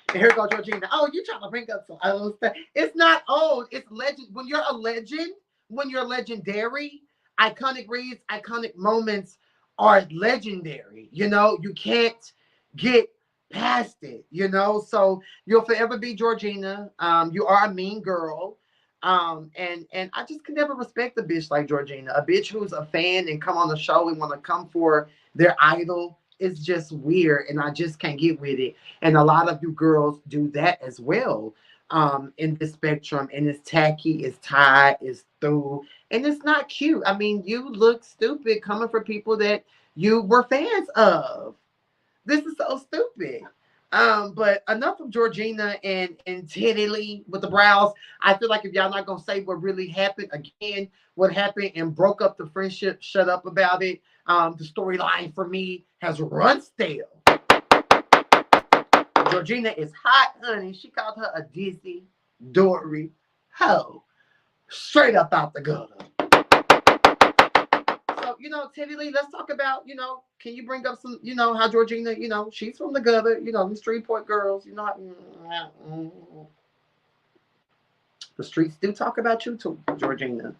A: And here goes Georgina. Oh, you trying to bring up some old stuff. It's not old. It's legend. When you're a legend, when you're legendary, iconic reads, iconic moments are legendary. You know, you can't get past it, you know? So you'll forever be Georgina. You are a mean girl. And I just could never respect a bitch like Georgina. A bitch who's a fan and come on the show and want to come for their idol. It's just weird, and I just can't get with it. And a lot of you girls do that as well in this spectrum. And it's tacky, it's tied, it's through, and it's not cute. I mean, you look stupid coming for people that you were fans of. This is so stupid. But enough of Georgina and Teddy Lee with the brows. I feel like if y'all not gonna say what really happened again, what happened and broke up the friendship, shut up about it. The storyline for me has run stale. Georgina is hot, honey. She called her a dizzy, Dory hoe, straight up out the gutter. So, you know, Teddy Lee, let's talk about, you know, can you bring up some, you know, how Georgina, you know, she's from the gutter, you know, the Streetport girls, you know, the streets do talk about you too, Georgina.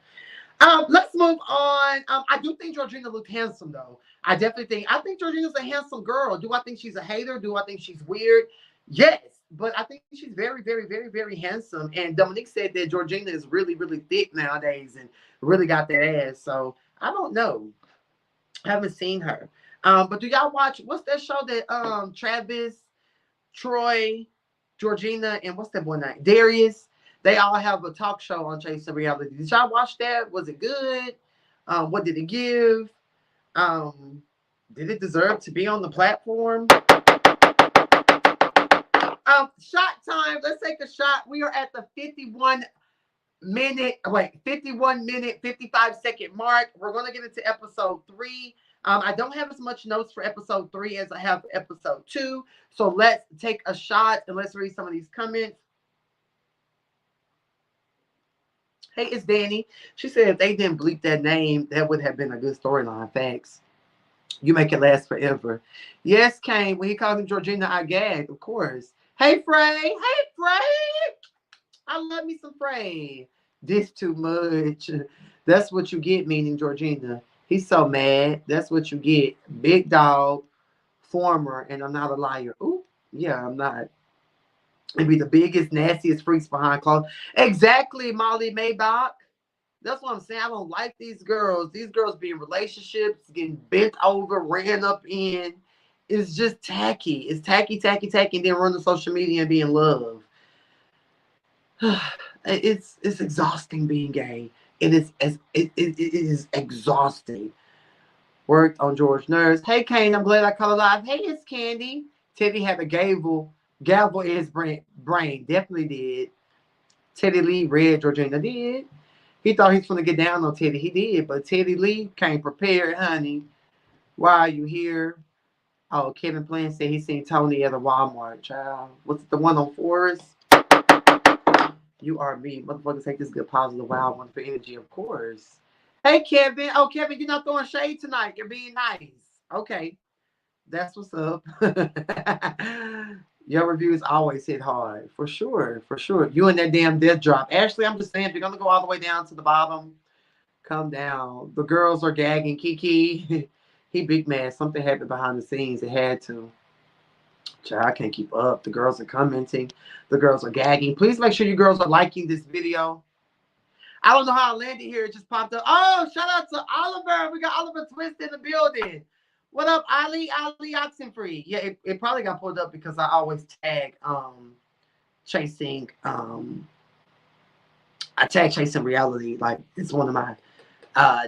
A: Let's move on. I do think Georgina looked handsome though. I think Georgina's a handsome girl. Do I think she's a hater? Do I think she's weird? Yes, but I think she's very, very, very, very handsome. And Dominique said that Georgina is really, really thick nowadays and really got that ass. So I don't know. I haven't seen her. But do y'all watch what's that show that Travis, Troy, Georgina, and what's that boy name? Darius. They all have a talk show on Chasing Reality. Did y'all watch that? Was it good? What did it give? Did it deserve to be on the platform? Shot time. Let's take a shot. We are at the 51 minute, 55-second mark. We're going to get into episode 3. I don't have as much notes for episode 3 as I have for episode 2. So let's take a shot and let's read some of these comments. Hey, it's Danny. She said if they didn't bleep that name, that would have been a good storyline. Thanks. You make it last forever. Yes, Kane. When he called him Georgina, I gagged, of course. Hey, Frey. Hey, Frey. I love me some Frey. This too much. That's what you get, meaning Georgina. He's so mad. That's what you get. Big dog, former, and I'm not a liar. Ooh, yeah, I'm not. And be the biggest, nastiest freaks behind clothes. Exactly, Molly Maybach. That's what I'm saying. I don't like these girls. These girls be in relationships, getting bent over, ran up in. It's just tacky. It's tacky, tacky, tacky, and then run to social media and be in love. It's exhausting being gay. It is exhausting. Worked on George Nurse. Hey, Kane, I'm glad I caught alive. Hey, it's Candy. Teddy had a gavel in his brain. Definitely did. Teddy Lee read Georgina did. He thought he was going to get down on Teddy. He did, but Teddy Lee came prepared, honey. Why are you here? Oh, Kevin Plant said he seen Tony at a Walmart. Child, what's it, the one on Forest? You are me. Motherfuckers take this good positive wild one for energy, of course. Hey, Kevin. Oh, Kevin, you're not throwing shade tonight. You're being nice. Okay. That's what's up. Your reviews always hit hard. For sure. For sure. You and that damn death drop. Ashley, I'm just saying, if you're going to go all the way down to the bottom, come down. The girls are gagging. Kiki, he big mad. Something happened behind the scenes. It had to. Child, I can't keep up. The girls are commenting. The girls are gagging. Please make sure you girls are liking this video. I don't know how I landed here. It just popped up. Oh, shout out to Oliver. We got Oliver Twist in the building. What up, Ali Oxenfree? Yeah, it probably got pulled up because I always tag chasing I tag Chasing Reality. Like, it's one of my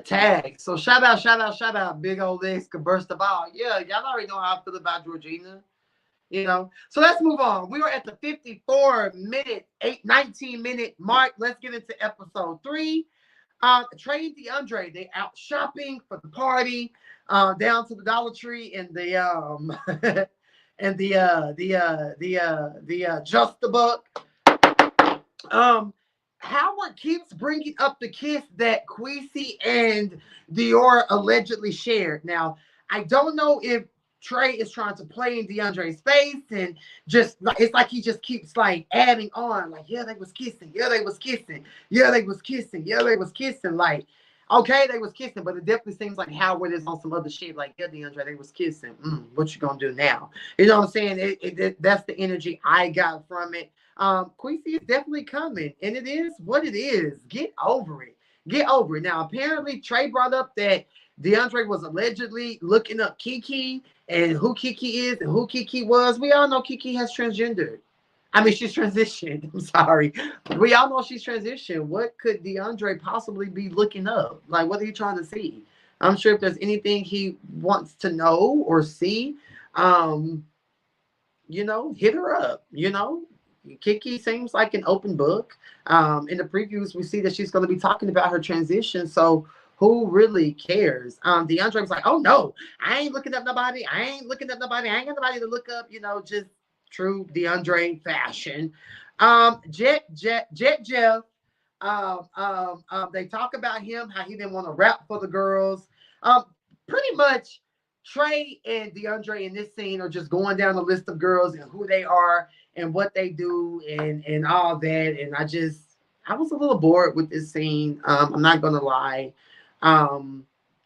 A: tags. So shout out, big old legs can burst the ball. Yeah, y'all already know how I feel about Georgina. You know, so let's move on. We were at the 19-minute mark. Let's get into episode 3. Trey and DeAndre, they out shopping for the party, down to the Dollar Tree and the and the Just the Buck. Howard keeps bringing up the kiss that Queasy and Dior allegedly shared. Now, I don't know if Trey is trying to play in DeAndre's face and just like it's like he just keeps like adding on, like, yeah, they was kissing, yeah, they was kissing, yeah, they was kissing, yeah, they was kissing. Like, okay, they was kissing, but it definitely seems like Howard is on some other shit, like, yeah, DeAndre, they was kissing. What you gonna do now? You know what I'm saying? That's the energy I got from it. Queasy is definitely coming, and it is what it is. Get over it. Get over it. Now, apparently, Trey brought up that DeAndre was allegedly looking up Kiki and who Kiki is and who Kiki was. We all know Kiki has transgendered. I mean, she's transitioned. I'm sorry. We all know she's transitioned. What could DeAndre possibly be looking up? Like, what are you trying to see? I'm sure if there's anything he wants to know or see, you know, hit her up, you know. Kiki seems like an open book. In the previews, we see that she's going to be talking about her transition. So who really cares? DeAndre was like, oh no, I ain't looking up nobody. I ain't looking up nobody. I ain't got nobody to look up, you know, just true DeAndre fashion. Jet Jeff. They talk about him, how he didn't want to rap for the girls. Pretty much Trey and DeAndre in this scene are just going down the list of girls and who they are and what they do and all that. And I was a little bored with this scene. I'm not gonna lie.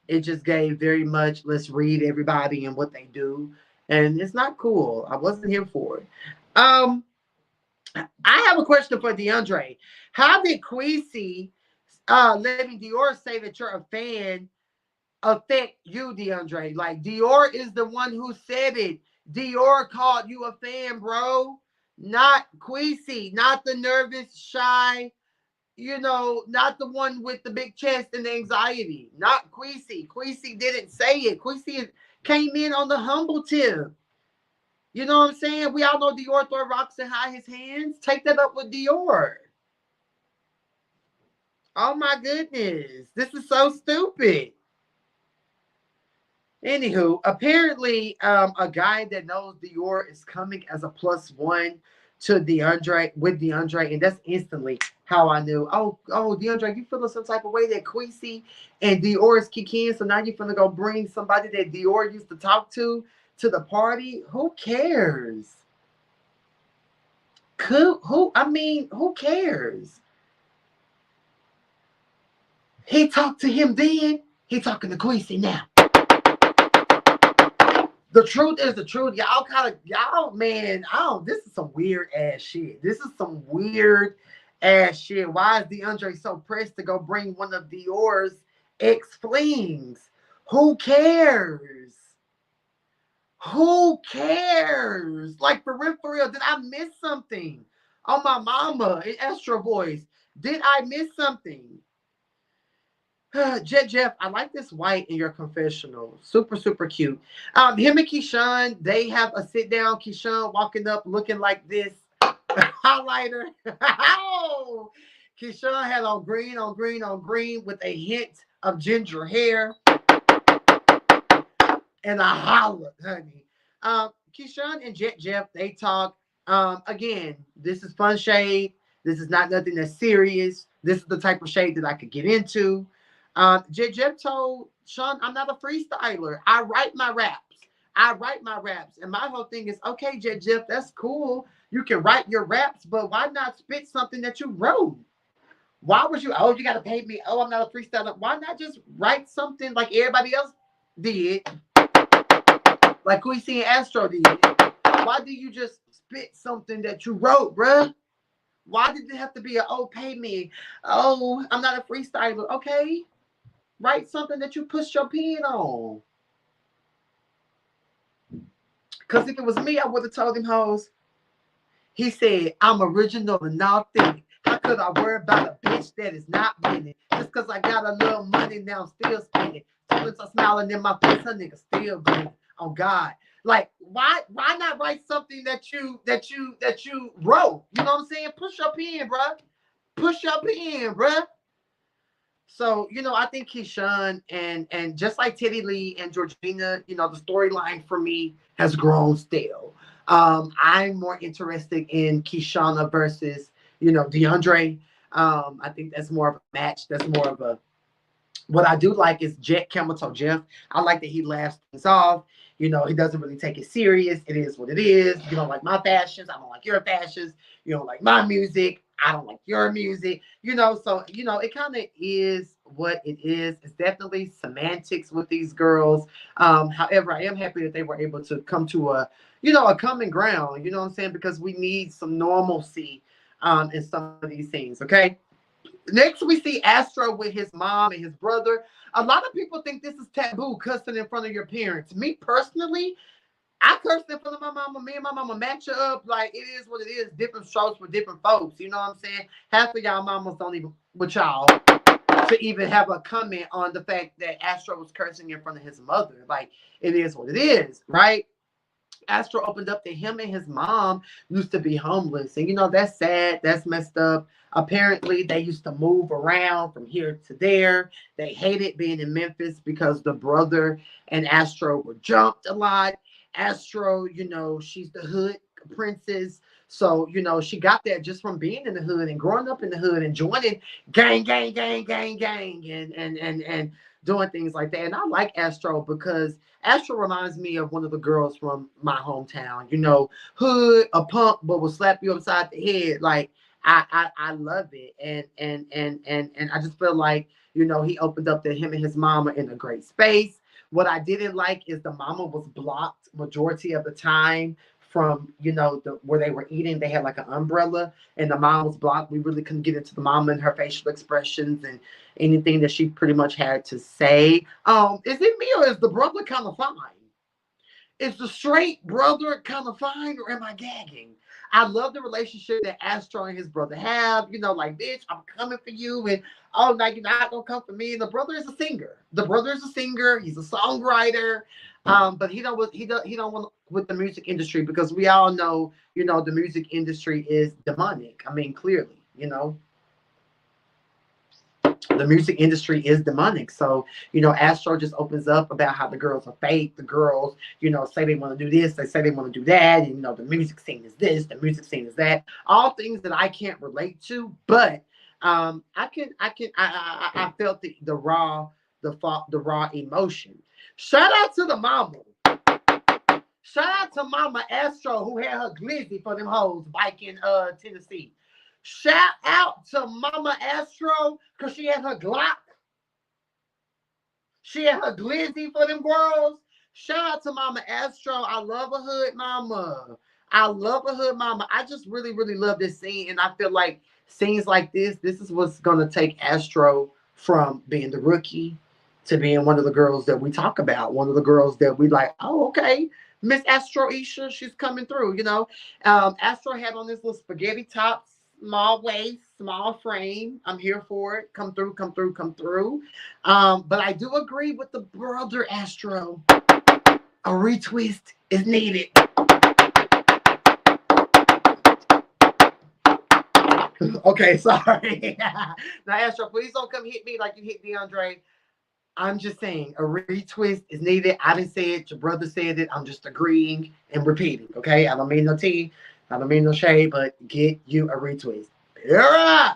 A: It just gave very much let's read everybody and what they do. And it's not cool. I wasn't here for it. I have a question for DeAndre. How did Queasy letting Dior say that you're a fan affect you, DeAndre? Like, Dior is the one who said it. Dior called you a fan, bro. Not Queasy, not the nervous, shy, you know, not the one with the big chest and the anxiety. Not Queasy. Queasy didn't say it. Queasy came in on the humble tip. You know what I'm saying? We all know Dior throw rocks and hide his hands. Take that up with Dior. Oh my goodness. This is so stupid. Anywho, apparently, a guy that knows Dior is coming as a +1 to DeAndre with DeAndre, and that's instantly how I knew. Oh, DeAndre, you feeling some type of way that Queasy and Dior is kicking, so now you're gonna go bring somebody that Dior used to talk to the party? Who cares? Who cares? He talked to him then. He talking to Queasy now. The truth is the truth. Man, this is some weird ass shit. This is some weird ass shit. Why is DeAndre so pressed to go bring one of Dior's ex-flings? Who cares? Who cares? Like, for real, did I miss something? On my mama, in Astro Voice, did I miss something? Jeff, I like this white in your confessional. Super, super cute. Him and Keyshawn, they have a sit down. Keyshawn walking up looking like this. Highlighter. Oh! Keyshawn had on green with a hint of ginger hair. And a holler, honey. Keyshawn and Jeff, they talk. Again, this is fun shade. This is not nothing that's serious. This is the type of shade that I could get into. Jeff told Sean, I'm not a freestyler. I write my raps. And my whole thing is, okay, Jeff, that's cool. You can write your raps, but why not spit something that you wrote? Why would you, you got to pay me. Oh, I'm not a freestyler. Why not just write something like everybody else did? Like Queasy and Astro did. Why do you just spit something that you wrote, bruh? Why did it have to be pay me? Oh, I'm not a freestyler. Okay. Write something that you pushed your pen on. Because if it was me, I would have told him, hoes. He said, I'm original and authentic. How could I worry about a bitch that is not winning? Just because I got a little money, now I'm still spending. Students are smiling in my face, her nigga still grinning. Oh, God. Like, why not write something that you wrote? You know what I'm saying? Push your pen, bruh. Push your pen, bruh. So, I think Keyshawn and just like Teddy Lee and Georgina, the storyline for me has grown stale. I'm more interested in Keyshawn versus, DeAndre. I think that's more of a match. That's more of a what I do like is Jet Camel Toe Jeff. I like that he laughs things off. He doesn't really take it serious. It is what it is. You don't like my fashions. I don't like your fashions. You don't like my music. I don't like your music. So, it kind of is what it is. It's definitely semantics with these girls. However, I am happy that they were able to come to a common ground. You know what I'm saying? Because we need some normalcy in some of these things. Okay. Next, we see Astro with his mom and his brother. A lot of people think this is taboo, cussing in front of your parents. Me personally, I cursed in front of my mama. Me and my mama match up. Like, it is what it is. Different strokes for different folks. You know what I'm saying? Half of y'all mamas don't even, with y'all, to even have a comment on the fact that Astro was cursing in front of his mother. Like, it is what it is, right? Astro opened up that him and his mom used to be homeless. And, that's sad. That's messed up. Apparently, they used to move around from here to there. They hated being in Memphis because the brother and Astro were jumped a lot. Astro, she's the hood princess. So, she got that just from being in the hood and growing up in the hood and joining gang, gang, gang, gang, gang, and doing things like that. And I like Astro because Astro reminds me of one of the girls from my hometown. Hood, a punk, but will slap you upside the head. Like, I love it. And I just feel like, he opened up to him and his mama in a great space. What I didn't like is the mama was blocked majority of the time from, where they were eating. They had like an umbrella and the mom was blocked. We really couldn't get into the mama and her facial expressions and anything that she pretty much had to say. Is it me or is the brother kind of fine? Is the straight brother kind of fine or am I gagging? I love the relationship that Astro and his brother have. Like, bitch, I'm coming for you. And, oh, now you're not going to come for me. And the brother is a singer. The brother is a singer. He's a songwriter. But he don't want with the music industry because we all know, the music industry is demonic. I mean, clearly, the music industry is demonic. So, Astro just opens up about how the girls are fake. The girls, say they want to do this. They say they want to do that. And, the music scene is this. The music scene is that. All things that I can't relate to. But I felt the raw emotion. Shout out to the mama. Shout out to Mama Astro who had her glizzy for them hoes bike in Tennessee. Shout out to Mama Astro because she had her Glock. She had her glizzy for them girls. Shout out to Mama Astro. I love a hood mama. I love a hood mama. I just really, really love this scene. And I feel like scenes like this is what's going to take Astro from being the rookie to being one of the girls that we talk about. One of the girls that we like, oh, okay. Miss Astro Isha, she's coming through, Astro had on this little spaghetti top, small waist, small frame. I'm here for it. Come through, come through, come through. But I do agree with the brother Astro. A retwist is needed. Okay, sorry. Now, Astro, please don't come hit me like you hit DeAndre. I'm just saying a retwist is needed. I didn't say it. Your brother said it. I'm just agreeing and repeating. Okay. I don't mean no tea. I don't mean no shade, but get you a retwist. Yeah.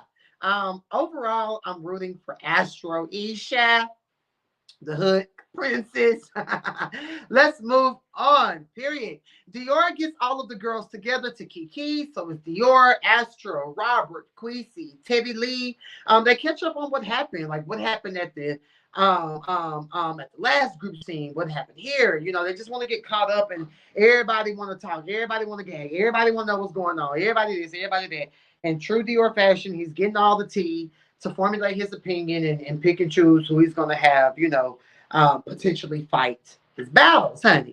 A: Overall, I'm rooting for Astro Isha, the hood princess. Let's move on. Period. Dior gets all of the girls together to Kiki. So it's Dior, Astro, Robert, Queasy, Teddy Lee. They catch up on what happened. Like what happened at the last group scene, what happened here. They just want to get caught up and everybody want to talk, everybody want to gag, everybody want to know what's going on, everybody this, everybody that. In true Dior fashion, he's getting all the tea to formulate his opinion and pick and choose who he's going to have, potentially fight his battles, honey.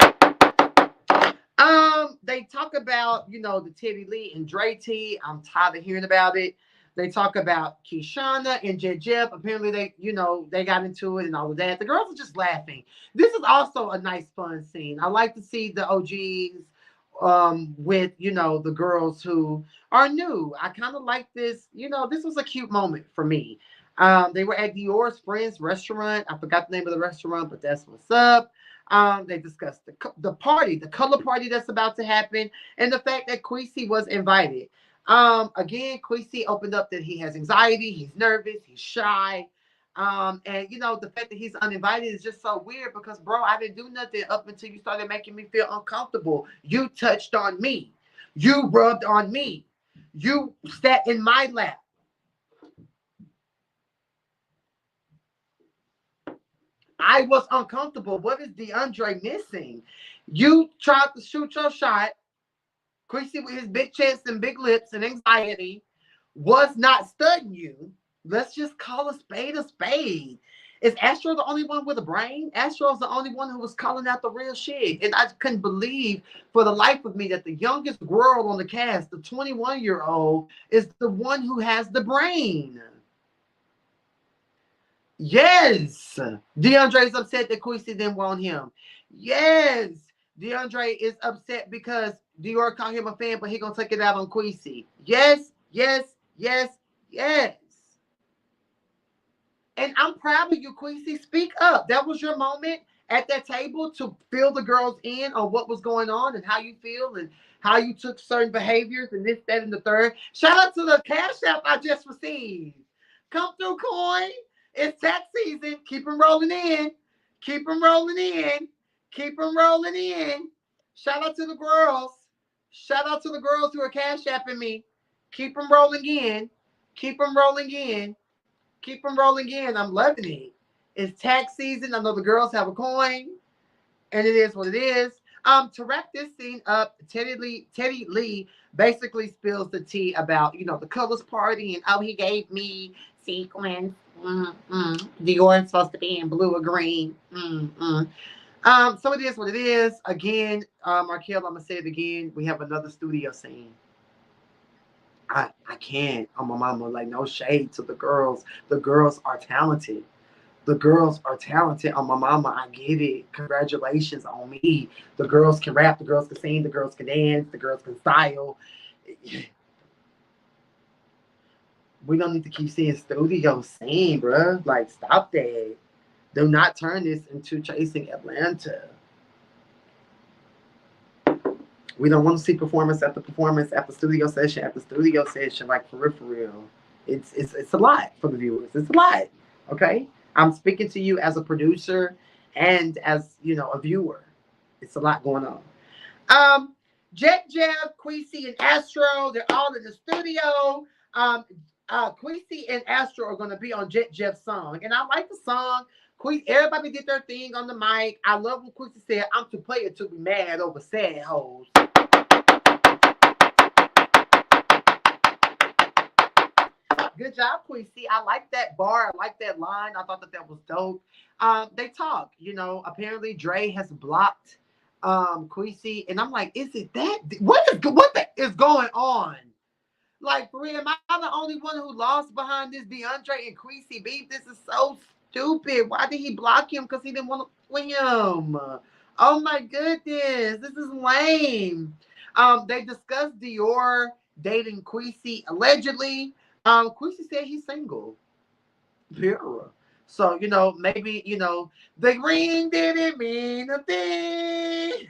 A: They talk about, the Teddy Lee and Dre tea. I'm tired of hearing about it. They talk about Keishana and Jeff. Apparently, they got into it and all of that. The girls are just laughing. This is also a nice, fun scene. I like to see the OGs with, the girls who are new. I kind of like this. This was a cute moment for me. They were at Dior's friend's restaurant. I forgot the name of the restaurant, but that's what's up. They discussed the party, the color party that's about to happen, and the fact that Queasy was invited. Again, Queasy opened up that he has anxiety, he's nervous, he's shy. And the fact that he's uninvited is just so weird because, bro, I didn't do nothing up until you started making me feel uncomfortable. You touched on me, you rubbed on me, you sat in my lap. I was uncomfortable. What is DeAndre missing? You tried to shoot your shot. Queasy with his big chest and big lips and anxiety was not studying you. Let's just call a spade a spade. Is Astro the only one with a brain? Astro's the only one who was calling out the real shit. And I couldn't believe for the life of me that the youngest girl on the cast, the 21-year-old, is the one who has the brain. Yes. DeAndre's upset that Queasy didn't want him. Yes. DeAndre is upset because Dior called him a fan, but he gonna take it out on Queasy. Yes, yes, yes, yes. And I'm proud of you, Queasy. Speak up. That was your moment at that table to fill the girls in on what was going on and how you feel and how you took certain behaviors and this, that, and the third. Shout out to the cash app I just received. Come through, coin. It's tax season. Keep them rolling in. Keep them rolling in. Keep them rolling in. Shout out to the girls. Shout out to the girls who are cash apping me. Keep them rolling in. Keep them rolling in. Keep them rolling in. I'm loving it. It's tax season. I know the girls have a coin, and it is what it is. To wrap this scene up, Teddy Lee basically spills the tea about, the colors party and he gave me sequins. Dior is supposed to be in blue or green. So it is what it is. Again, Markel, I'm gonna say it again. We have another studio scene. I can't. On my mama, like no shade to the girls. The girls are talented. The girls are talented. On my mama, I get it. Congratulations on me. The girls can rap. The girls can sing. The girls can dance. The girls can style. We don't need to keep seeing studio scene, bro. Like, stop that. Do not turn this into Chasing Atlanta. We don't want to see performance after performance after studio session after studio session, like for real. It's a lot for the viewers. It's a lot. Okay? I'm speaking to you as a producer and as a viewer. It's a lot going on. Jeff, Queasy, and Astro, they're all in the studio. Queasy and Astro are gonna be on Jeff's song. And I like the song. Everybody did their thing on the mic. I love what Queasy said. I'm too player to be mad over sad hoes. Good job, Queasy. I like that bar. I like that line. I thought that was dope. They talk. Apparently Trey has blocked Queasy, and I'm like, is it that? What is going on? Like, for real, am I the only one who lost behind this DeAndre and Queasy beef? This is so stupid. Why did he block him? Because he didn't want to swim. Oh my goodness, this is lame. They discussed Dior dating Queasy allegedly. Queasy said he's single. Vera. So, maybe, the ring didn't mean a thing.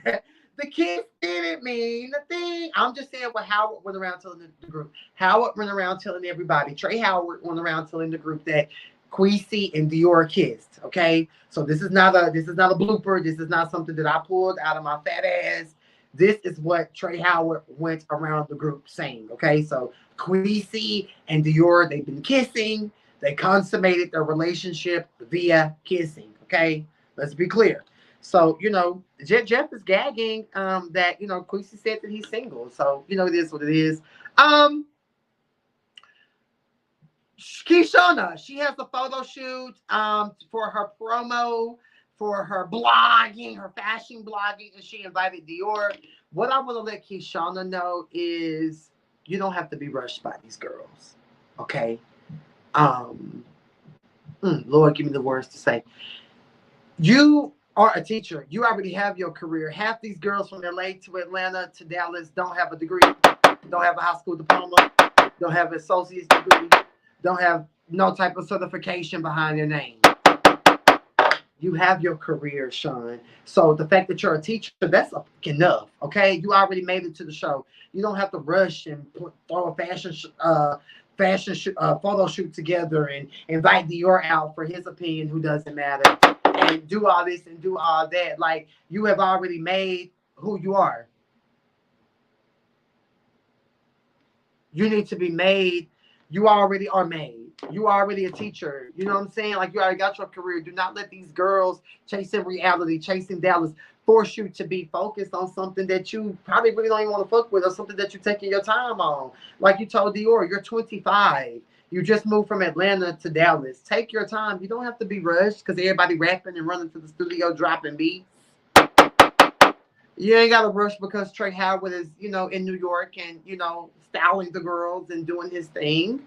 A: The kiss didn't mean a thing. I'm just saying what Howard went around telling the group. Howard went around telling everybody. Trey Howard went around telling the group that Queasy and Dior kissed. Okay, so this is not a blooper. This is not something that I pulled out of my fat ass. This is what Trey Howard went around the group saying. Okay, so Queasy and Dior, they've been kissing. They consummated their relationship via kissing. Okay, let's be clear. So, Jeff is gagging that, Queasy said that he's single. So, it is what it is. Keishana, she has a photo shoot for her promo, for her blogging, her fashion blogging, and she invited Dior. What I want to let Keishana know is you don't have to be rushed by these girls. Okay. Um, Lord, give me the words to say. You are a teacher. You already have your career. Half these girls from LA to Atlanta to Dallas don't have a degree, don't have a high school diploma, don't have an associate's degree, don't have no type of certification behind their name. You have your career, Sean. So the fact that you're a teacher, that's enough. Okay, you already made it to the show. You don't have to rush and throw a photo shoot together and invite Dior out for his opinion, who doesn't matter, and do all this and do all that. Like, you have already made who you are. You need to be made. You already are made. You are already a teacher. You know what I'm saying? Like, you already got your career. Do not let these girls chasing reality, chasing Dallas, force you to be focused on something that you probably really don't even want to fuck with, or something that you're taking your time on. Like you told Dior, you're 25. You just moved from Atlanta to Dallas. Take your time. You don't have to be rushed because everybody rapping and running to the studio dropping beats. You ain't got to rush because Trey Howard is, in New York and, styling the girls and doing his thing.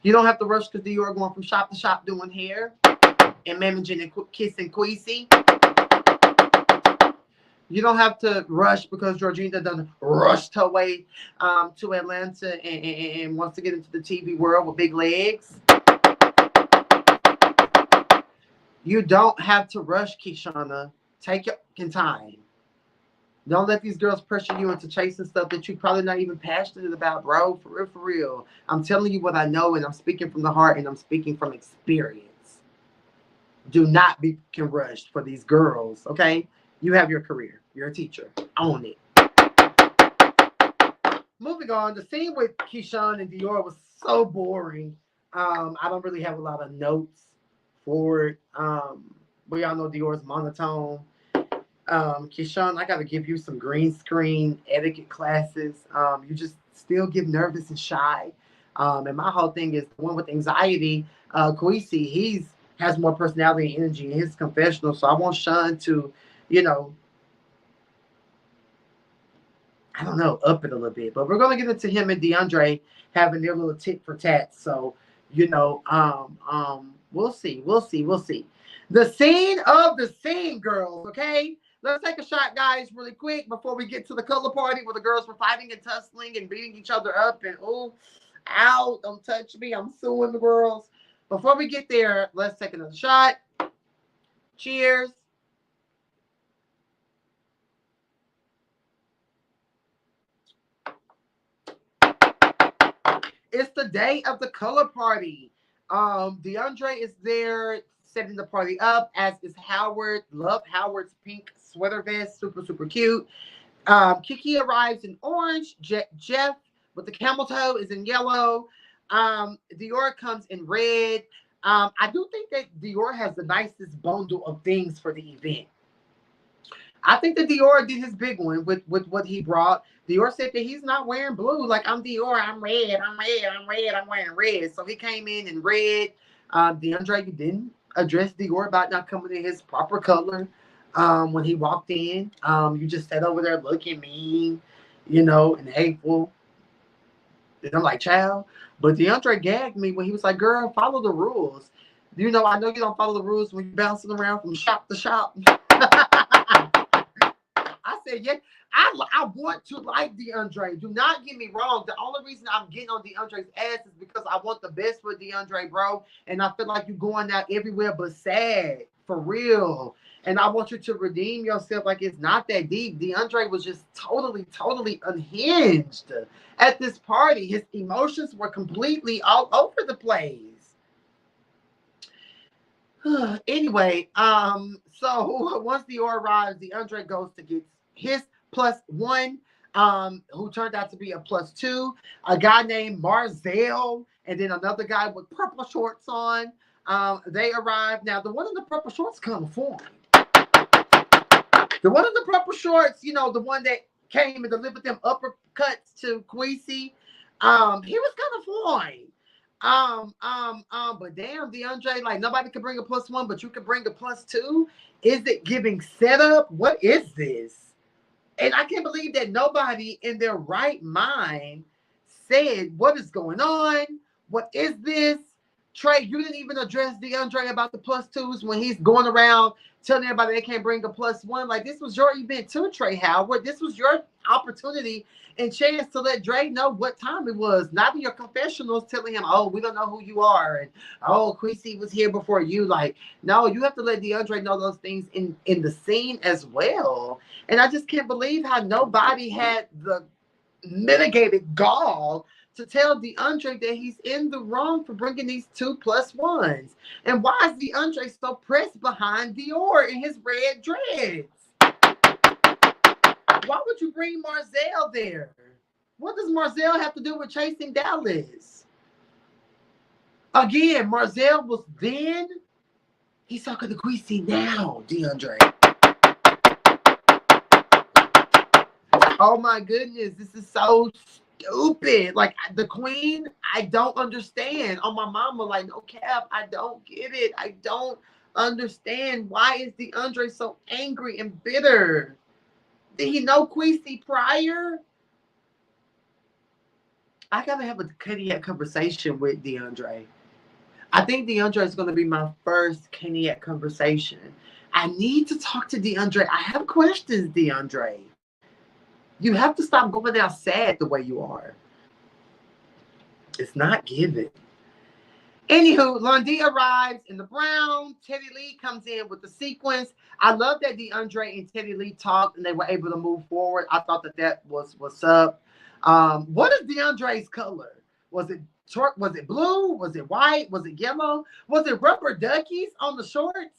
A: You don't have to rush because Dior going from shop to shop doing hair and managing and kissing Queasy. You don't have to rush because Georgina done rushed her way to Atlanta and wants to get into the TV world with big legs. You don't have to rush, Kishana. Take your time. Don't let these girls pressure you into chasing stuff that you're probably not even passionate about, bro. For real, for real. I'm telling you what I know, and I'm speaking from the heart, and I'm speaking from experience. Do not be rushed for these girls, okay? You have your career. You're a teacher. Own it. Moving on, the scene with Keyshawn and Dior was so boring. I don't really have a lot of notes for it. We all know Dior's monotone. Keyshawn, I got to give you some green screen etiquette classes. You just still get nervous and shy. And my whole thing is the one with anxiety, Kwesi, he's has more personality and energy in his confessional. So I want Sean to, you know, I don't know, up it a little bit. But we're gonna get into him and DeAndre having their little tit for tat. So, we'll see, we'll see, we'll see. The scene of the scene, girls. Okay, let's take a shot, guys, really quick before we get to the color party where the girls were fighting and tussling and beating each other up and oh, ow, don't touch me, I'm suing the girls. Before we get there, let's take another shot. Cheers. It's the day of the color party. DeAndre is there setting the party up, as is Howard. Love Howard's pink sweater vest, super, super cute. Kiki arrives in orange. Jeff with the camel toe is in yellow. Dior comes in red. I do think that Dior has the nicest bundle of things for the event. I think that Dior did his big one with what he brought. Dior said that he's not wearing blue. Like, I'm Dior, I'm red, I'm red, I'm red, I'm wearing red. So he came in red. DeAndre didn't address Dior about not coming in his proper color when he walked in. You just sat over there looking mean, and hateful. And I'm like, child. But DeAndre gagged me when he was like, girl, follow the rules. I know you don't follow the rules when you're bouncing around from shop to shop. I said, yeah, I want to like DeAndre. Do not get me wrong. The only reason I'm getting on DeAndre's ass is because I want the best for DeAndre, bro. And I feel like you're going out everywhere but sad. For real. And I want you to redeem yourself like it's not that deep. DeAndre was just totally, totally unhinged at this party. His emotions were completely all over the place. Anyway, so once Dior arrives, DeAndre goes to get his +1, who turned out to be a +2, a guy named Marzell, and then another guy with purple shorts on. They arrived. Now, the one in the purple shorts kind of formed. The one in the purple shorts, the one that came and delivered them uppercuts to Queasy, he was kind of fine. But damn, DeAndre, like, nobody could bring a +1, but you could bring a +2. Is it giving setup? What is this? And I can't believe that nobody in their right mind said, what is going on? What is this? Trey, you didn't even address DeAndre about the +2s when he's going around telling everybody they can't bring a +1. Like, this was your event too, Trey Howard. This was your opportunity and chance to let Dre know what time it was. Not in your confessionals telling him, oh, we don't know who you are. And, oh, Queasy was here before you. Like, no, you have to let DeAndre know those things in the scene as well. And I just can't believe how nobody had the mitigated gall to tell DeAndre that he's in the wrong for bringing these 2 +1s. And why is DeAndre so pressed behind Dior in his red dreads? Why would you bring Marzell there? What does Marzell have to do with chasing Dallas? Again, Marzell was then. He's talking to Queasy now, DeAndre. Oh my goodness, this is so stupid. Like, the queen, I don't understand. On my mama, like, no cap, I don't get it. I don't understand. Why is DeAndre so angry and bitter? Did he know Queasy prior? I gotta have a Keniette conversation with DeAndre. I think DeAndre is gonna be my first Keniette conversation. I need to talk to DeAndre. I have questions, DeAndre. You have to stop going out sad the way you are. It's not given. Anywho, Lundy arrives in the brown. Teddy Lee comes in with the sequence. I love that DeAndre and Teddy Lee talked and they were able to move forward. I thought that was what's up. What is DeAndre's color? Was it blue? Was it white? Was it yellow? Was it rubber duckies on the shorts?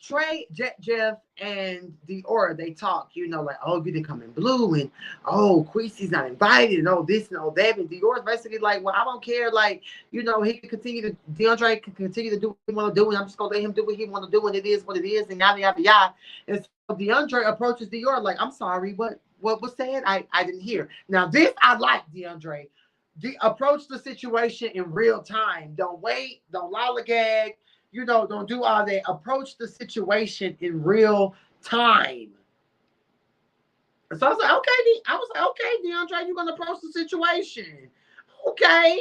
A: Trey, Jeff, and Dior, they talk, you know, like, oh, you didn't come in blue, and oh, Queasy's not invited, and oh, this and oh, that. And Dior's basically like, well, I don't care. Like, you know, DeAndre can continue to do what he want to do, and I'm just going to let him do what he want to do, and it is what it is, and yada, yada, yada. And so DeAndre approaches Dior like, I'm sorry, what was said? I didn't hear. Now, this I like, DeAndre. Approach the situation in real time. Don't wait. Don't lollygag. You know, don't do all that. Approach the situation in real time. So I was like, okay, DeAndre, you're going to approach the situation. Okay.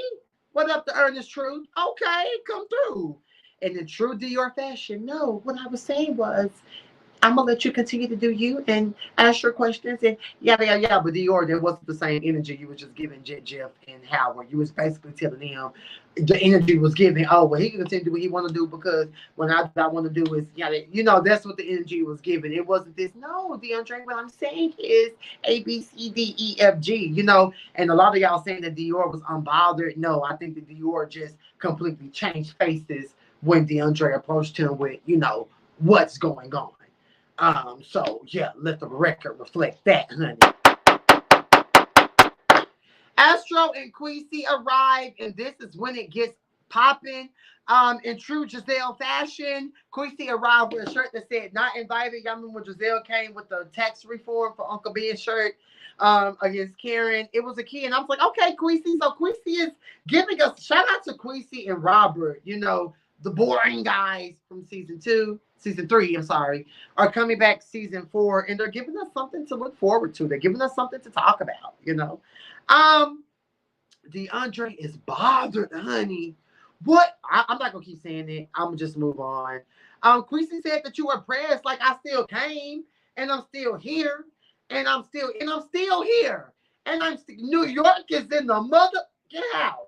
A: What up, the earnest truth? Okay, come through. And in true Dior fashion, no, what I was saying was, I'm going to let you continue to do you and ask your questions and yada, yada, yada. But Dior, there wasn't the same energy you were just giving Jeff and Howard. You was basically telling them the energy was given, oh, well, he can continue to do what he want to do because when I want to do is, yada, you know, that's what the energy was given. It wasn't this, no, DeAndre, what I'm saying is A, B, C, D, E, F, G, you know. And a lot of y'all saying that Dior was unbothered. No, I think that Dior just completely changed faces when DeAndre approached him with, you know, what's going on. So yeah, let the record reflect that, honey. Astro and Queasy arrive, and this is when it gets popping. In true Giselle fashion, Queasy arrived with a shirt that said "Not Invited." Y'all remember when Giselle came with the tax reform for Uncle Ben's shirt against Karen? It was a key, and I was like, okay, Queasy. So Queasy is giving us shout out to Queasy and Robert. You know, the boring guys from season 3, I'm sorry, are coming back season 4, and they're giving us something to look forward to. They're giving us something to talk about, you know. DeAndre is bothered, honey. What? I'm not gonna keep saying it. I'm gonna just move on. Queasy said that you were pressed, like I still came, and I'm still here, and I'm still here, and New York is in the mother house.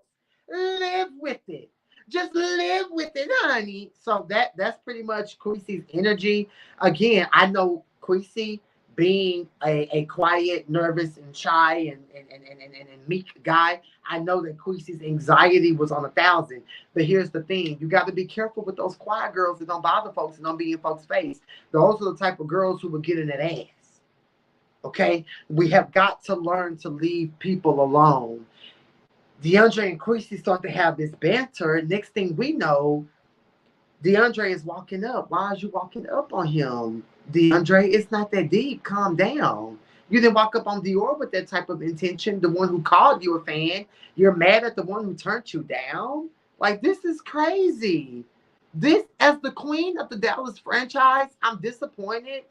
A: Live with it. Just live with it, honey. So that's pretty much Queasy's energy. Again, I know Queasy being a quiet, nervous, and shy and meek guy. I know that Queasy's anxiety was on 1,000. But here's the thing. You got to be careful with those quiet girls that don't bother folks and don't be in folks' face. Those are the type of girls who will get in that ass. Okay? We have got to learn to leave people alone. DeAndre and Queasy start to have this banter. Next thing we know, DeAndre is walking up. Why are you walking up on him? DeAndre, it's not that deep. Calm down. You didn't walk up on Dior with that type of intention, the one who called you a fan. You're mad at the one who turned you down? Like, this is crazy. This, as the queen of the Dallas franchise, I'm disappointed.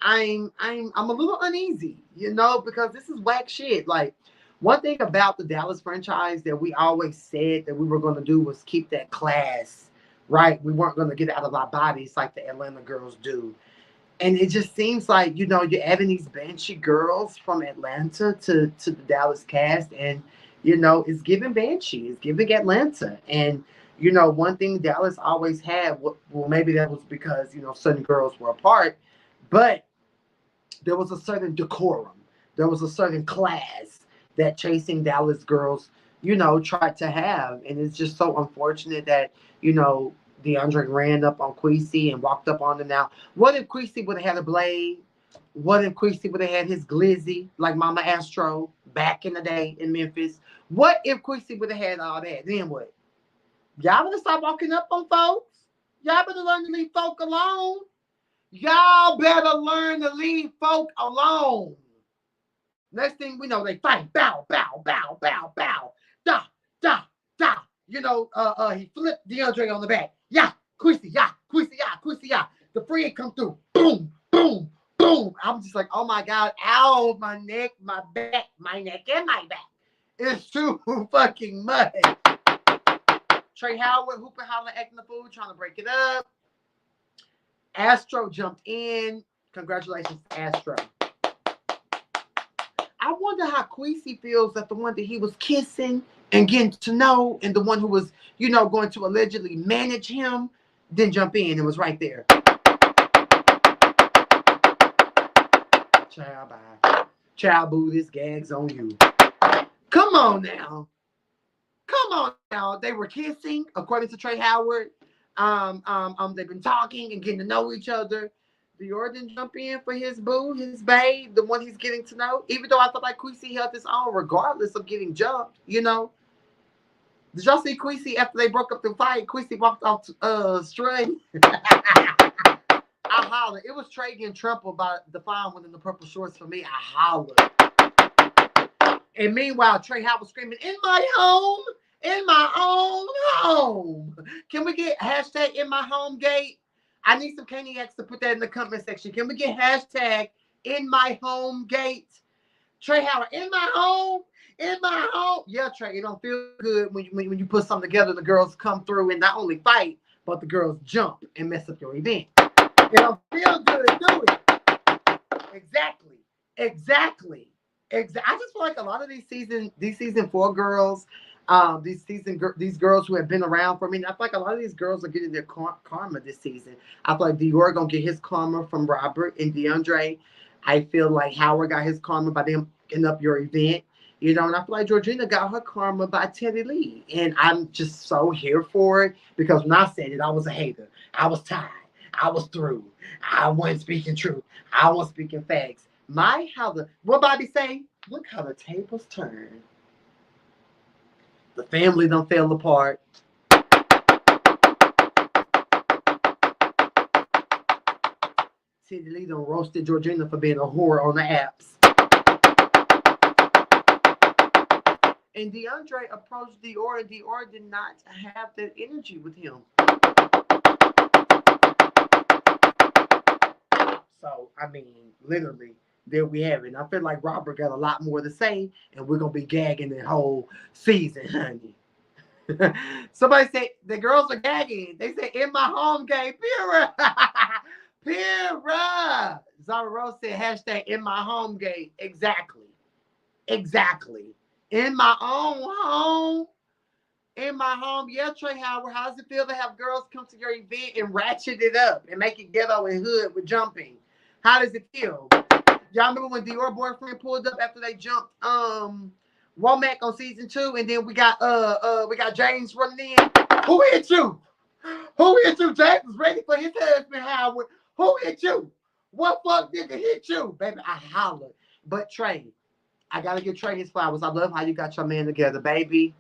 A: I'm a little uneasy, you know, because this is whack shit. Like, one thing about the Dallas franchise that we always said that we were going to do was keep that class, right? We weren't going to get out of our bodies like the Atlanta girls do. And it just seems like, you know, you're adding these Banshee girls from Atlanta to the Dallas cast. And, you know, it's giving Banshee, it's giving Atlanta. And, you know, one thing Dallas always had, well, maybe that was because, you know, certain girls were apart, but there was a certain decorum, there was a certain class that Chasing Dallas girls, you know, tried to have. And it's just so unfortunate that, you know, DeAndre ran up on Queasy and walked up on him. Now, what if Queasy would have had a blade? What if Queasy would have had his glizzy like Mama Astro back in the day in Memphis? What if Queasy would have had all that? Then what? Y'all better stop walking up on folks. Y'all better learn to leave folk alone. Y'all better learn to leave folk alone. Next thing we know, they fight. Bow, bow, bow, bow, bow. Da, da, da. You know, he flipped DeAndre on the back. Yeah, Queasy, yeah, Queasy, yeah, Queasy, yeah. The free come through. Boom, boom, boom. I'm just like, oh my God. Ow, my neck, my back, my neck, and my back. It's too fucking much. Trey Howard, hooping, hollering, acting the fool, trying to break it up. Astro jumped in. Congratulations, Astro. I wonder how Queasy feels that the one that he was kissing and getting to know, and the one who was, you know, going to allegedly manage him, didn't jump in and was right there. Child, bye. Child, boo, this gag's on you. Come on now. Come on now. They were kissing, according to Trey Howard. They've been talking and getting to know each other. Dior didn't jump in for his boo, his babe, the one he's getting to know. Even though I felt like Queasy held his own, regardless of getting jumped, you know. Did y'all see Queasy after they broke up the fight? Queasy walked off to Trey. I hollered. It was Trey getting trampled by the fine one in the purple shorts for me. I hollered. And meanwhile, Trey Howard was screaming, in my home, in my own home. Can we get hashtag in my home gate? I need some Caniacs to put that in the comment section. Can we get hashtag in my home gate? Trey Howard, in my home, in my home. Yeah, Trey, it don't feel good when you put something together and the girls come through and not only fight, but the girls jump and mess up your event. It don't feel good, do it? Exactly. I just feel like a lot of these season 4 girls, these girls who have been around for me, I feel like a lot of these girls are getting their karma this season. I feel like Dior gonna get his karma from Robert and DeAndre. I feel like Howard got his karma by them getting up your event, you know, and I feel like Georgina got her karma by Teddy Lee, and I'm just so here for it because when I said it, I was a hater. I was tired. I was through. I wasn't speaking truth. I wasn't speaking facts. What Bobby say? Look how the tables turn. The family done fell apart. Teddy Lee done roasted Georgina for being a whore on the apps. And DeAndre approached Dior, and Dior did not have that energy with him. So, I mean, literally, there we have it. And I feel like Robert got a lot more to say, and we're going to be gagging the whole season, honey. Somebody said, the girls are gagging. They say, in my home game, Pira. Pira. Zara Rose said, hashtag in my home game. Exactly. In my own home. In my home. Yeah, Trey Howard, how does it feel to have girls come to your event and ratchet it up and make it ghetto and hood with jumping? How does it feel? Y'all remember when Dior boyfriend pulled up after they jumped Womack on season 2, and then we got James running in. Who hit you? Who hit you? James was ready for his husband, Howard. Who hit you? What fuck nigga hit you? Baby, I hollered. But Trey, I gotta give Trey his flowers. I love how you got your man together, baby.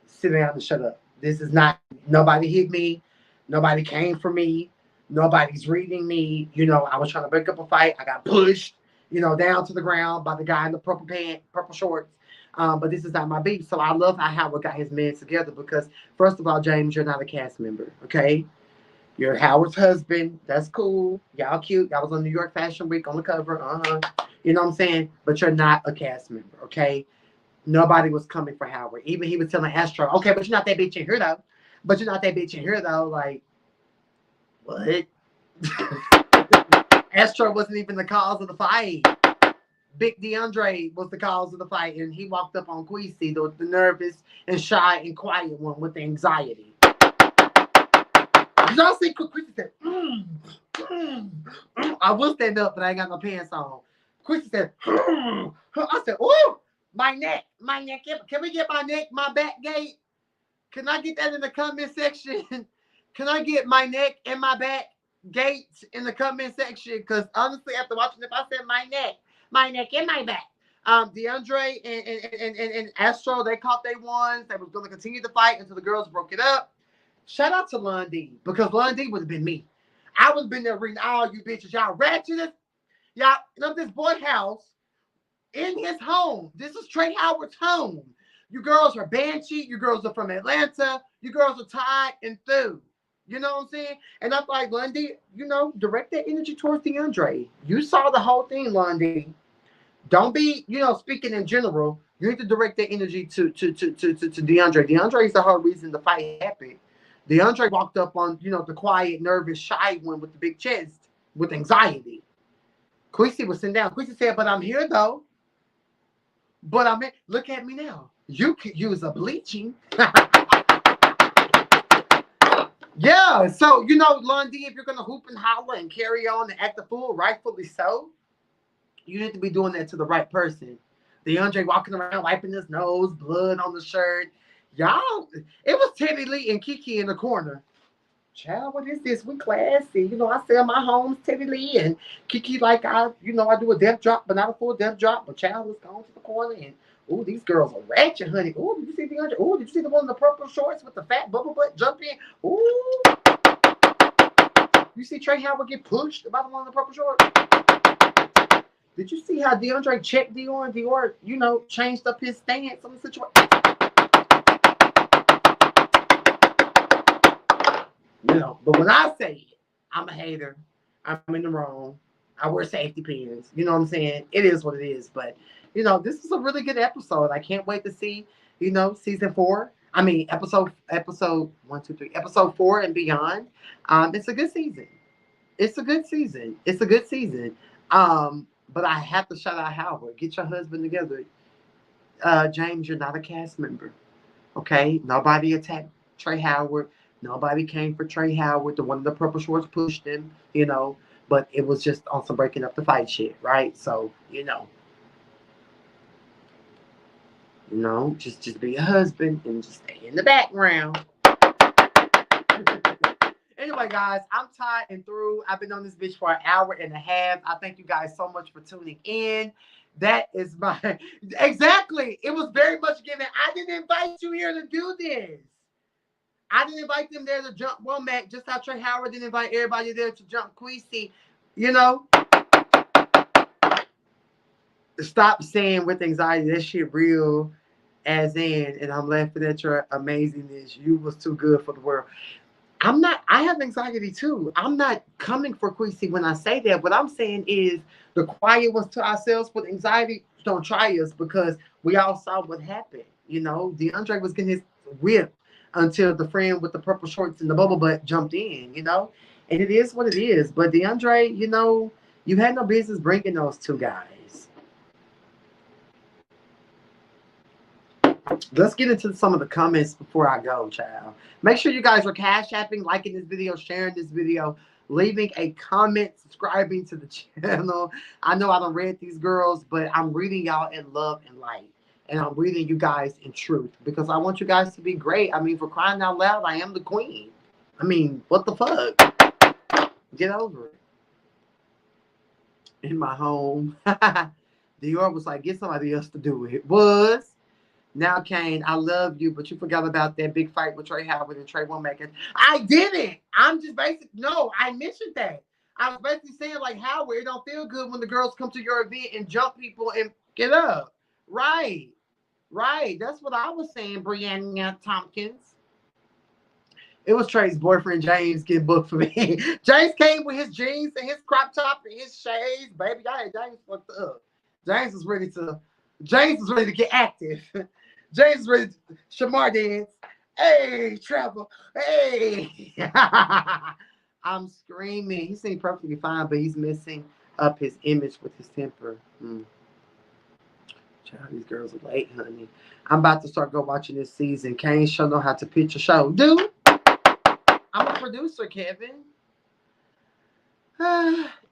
A: Sit down and shut up. This is not, nobody hit me. Nobody came for me. Nobody's reading me. You know, I was trying to break up a fight. I got pushed, you know, down to the ground by the guy in the purple shorts. But this is not my beef. So I love how Howard got his man together because, first of all, James, you're not a cast member, okay? You're Howard's husband. That's cool. Y'all cute. Y'all was on New York Fashion Week on the cover. You know what I'm saying? But you're not a cast member, okay? Nobody was coming for Howard. Even he was telling Astro, okay, but you're not that bitch in here though. But you're not that bitch in here though. Like, what? Astro wasn't even the cause of the fight. Big DeAndre was the cause of the fight, and he walked up on Queasy, the nervous and shy and quiet one with the anxiety. Did y'all see Queasy said, I will stand up, but I ain't got no pants on. Queasy said, I said, oh, my neck. Can we get my neck, my back gate? Can I get that in the comment section? Can I get my neck and my back gate in the comment section? Because honestly, after watching it, I said my neck and my back. DeAndre and Astro, they caught they ones. They was going to continue the fight until the girls broke it up. Shout out to Lundy, because Lundy would have been me. I would have been there reading all you bitches. Y'all ratchet. Y'all, this boy house in his home. This is Trey Howard's home. You girls are Banshee. You girls are from Atlanta. You girls are tied and through. You know what I'm saying? And I'm like, Lundy, direct that energy towards DeAndre. You saw the whole thing, Lundy. Don't be, speaking in general. You need to direct that energy to DeAndre. DeAndre is the whole reason the fight happened. DeAndre walked up on, the quiet, nervous, shy one with the big chest with anxiety. Queasy was sitting down. Queasy said, but I'm here, though. But I mean, look at me now. You could use a bleaching. Yeah, so, Lundy, if you're going to hoop and holler and carry on and act the fool, rightfully so, you need to be doing that to the right person. DeAndre walking around, wiping his nose, blood on the shirt. Y'all, it was Teddy Lee and Kiki in the corner. Child, what is this? We classy. I sell my homes, Teddy Lee, and Kiki like I do a death drop, but not a full death drop. But child, let's go to the corner and ooh, these girls are ratchet, honey. Ooh, did you see DeAndre? Ooh, did you see the one in the purple shorts with the fat bubble butt jumping? Ooh. You see Trey Howard get pushed by the one in the purple shorts? Did you see how DeAndre checked Dior and Dior, changed up his stance on the situation? But when I say it, I'm a hater. I'm in the wrong. I wear safety pins. You know what I'm saying? It is what it is. But, this is a really good episode. I can't wait to see, season 4. I mean, episode 1, 2, 3, episode 4 and beyond. It's a good season. It's a good season. But I have to shout out Howard. Get your husband together. James, you're not a cast member. Okay? Nobody attacked Trey Howard. Nobody came for Trey Howard. The one in the purple shorts pushed him, But it was just on some breaking up the fight shit, right? So, just be a husband and just stay in the background. Anyway, guys, I'm tired and through. I've been on this bitch for an hour and a half. I thank you guys so much for tuning in. That is my... Exactly. It was very much given. I didn't invite you here to do this. I didn't invite them there to jump Womack, just how Trey Howard didn't invite everybody there to jump Queasy. Stop saying with anxiety, that shit real as in, and I'm laughing at your amazingness. You was too good for the world. I have anxiety too. I'm not coming for Queasy when I say that. What I'm saying is the quiet ones to ourselves with anxiety, don't try us, because we all saw what happened. DeAndre was getting his whip until the friend with the purple shorts and the bubble butt jumped in, and it is what it is. But DeAndre, you had no business bringing those two guys. Let's get into some of the comments before I go, child. Make sure you guys are cash apping, liking this video, sharing this video, leaving a comment, subscribing to the channel. I know I don't read these girls, but I'm reading y'all in love and light. And I'm reading you guys in truth, because I want you guys to be great. I mean, for crying out loud, I am the queen. I mean, what the fuck? Get over it. In my home. Dior was like, get somebody else to do it. Was. Now, Kane, I love you, but you forgot about that big fight with Trey Howard and Trey Womack. I didn't. I'm just basically, no, I mentioned that. I was basically saying, like, Howard, it don't feel good when the girls come to your event and jump people and get up. Right. Right. That's what I was saying, Brianna Tompkins. It was Trey's boyfriend James getting booked for me. James came with his jeans and his crop top and his shades, baby. I had James fucked up. James was ready to. James was ready to get active. James was ready to Shamar dance. Hey, Trevor. Hey. I'm screaming. He seemed perfectly fine, but he's messing up his image with his temper. Child, these girls are late, honey. I'm about to start watching this season. Kane show know how to pitch a show. Dude, I'm a producer, Kevin.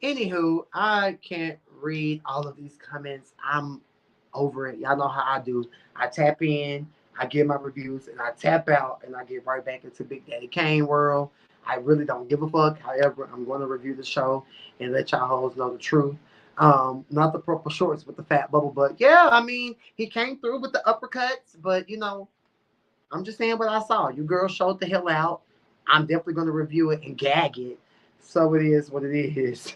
A: Anywho, I can't read all of these comments. I'm over it. Y'all know how I do. I tap in, I give my reviews, and I tap out, and I get right back into Big Daddy Kane world. I really don't give a fuck. However, I'm going to review the show and let y'all hoes know the truth. Not the purple shorts with the fat bubble, but yeah, I mean, he came through with the uppercuts, but you know, I'm just saying what I saw. You girls showed the hell out. I'm definitely going to review it and gag it. So it is what it is.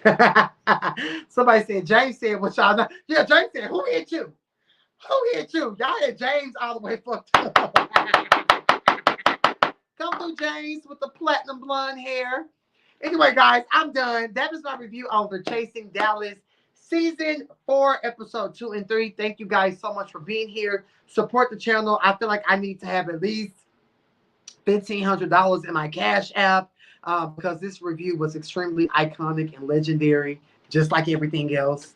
A: Somebody said, James said, what y'all know? Yeah, James said, who hit you? Who hit you? Y'all had James all the way fucked up. Come through, James, with the platinum blonde hair. Anyway, guys, I'm done. That is my review on the Chasing Dallas Season 4, Episode 2 and 3. Thank you guys so much for being here. Support the channel. I feel like I need to have at least $1,500 in my Cash App because this review was extremely iconic and legendary, just like everything else.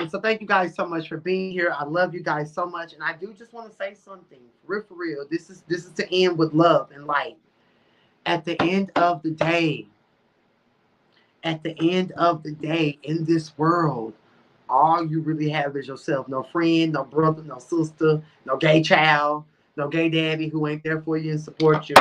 A: So thank you guys so much for being here. I love you guys so much, and I do just want to say something for real. This is to end with love and light. At the end of the day, in this world, all you really have is yourself. No friend, no brother, no sister, no gay child, no gay daddy who ain't there for you and support you.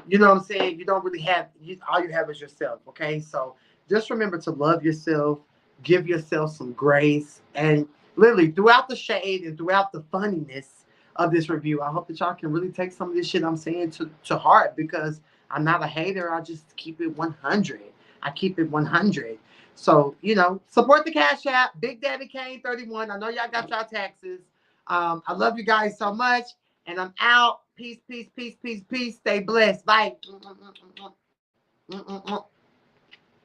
A: You know what I'm saying? You don't really have, all you have is yourself, okay? So just remember to love yourself, give yourself some grace, and literally throughout the shade and throughout the funniness of this review, I hope that y'all can really take some of this shit I'm saying to heart, because I'm not a hater. I just keep it 100. I keep it 100. So, you know, support the Cash App, BigDaddyCain31. I know y'all got y'all taxes. I love you guys so much, and I'm out. Peace, peace, peace, peace, peace. Stay blessed. Bye.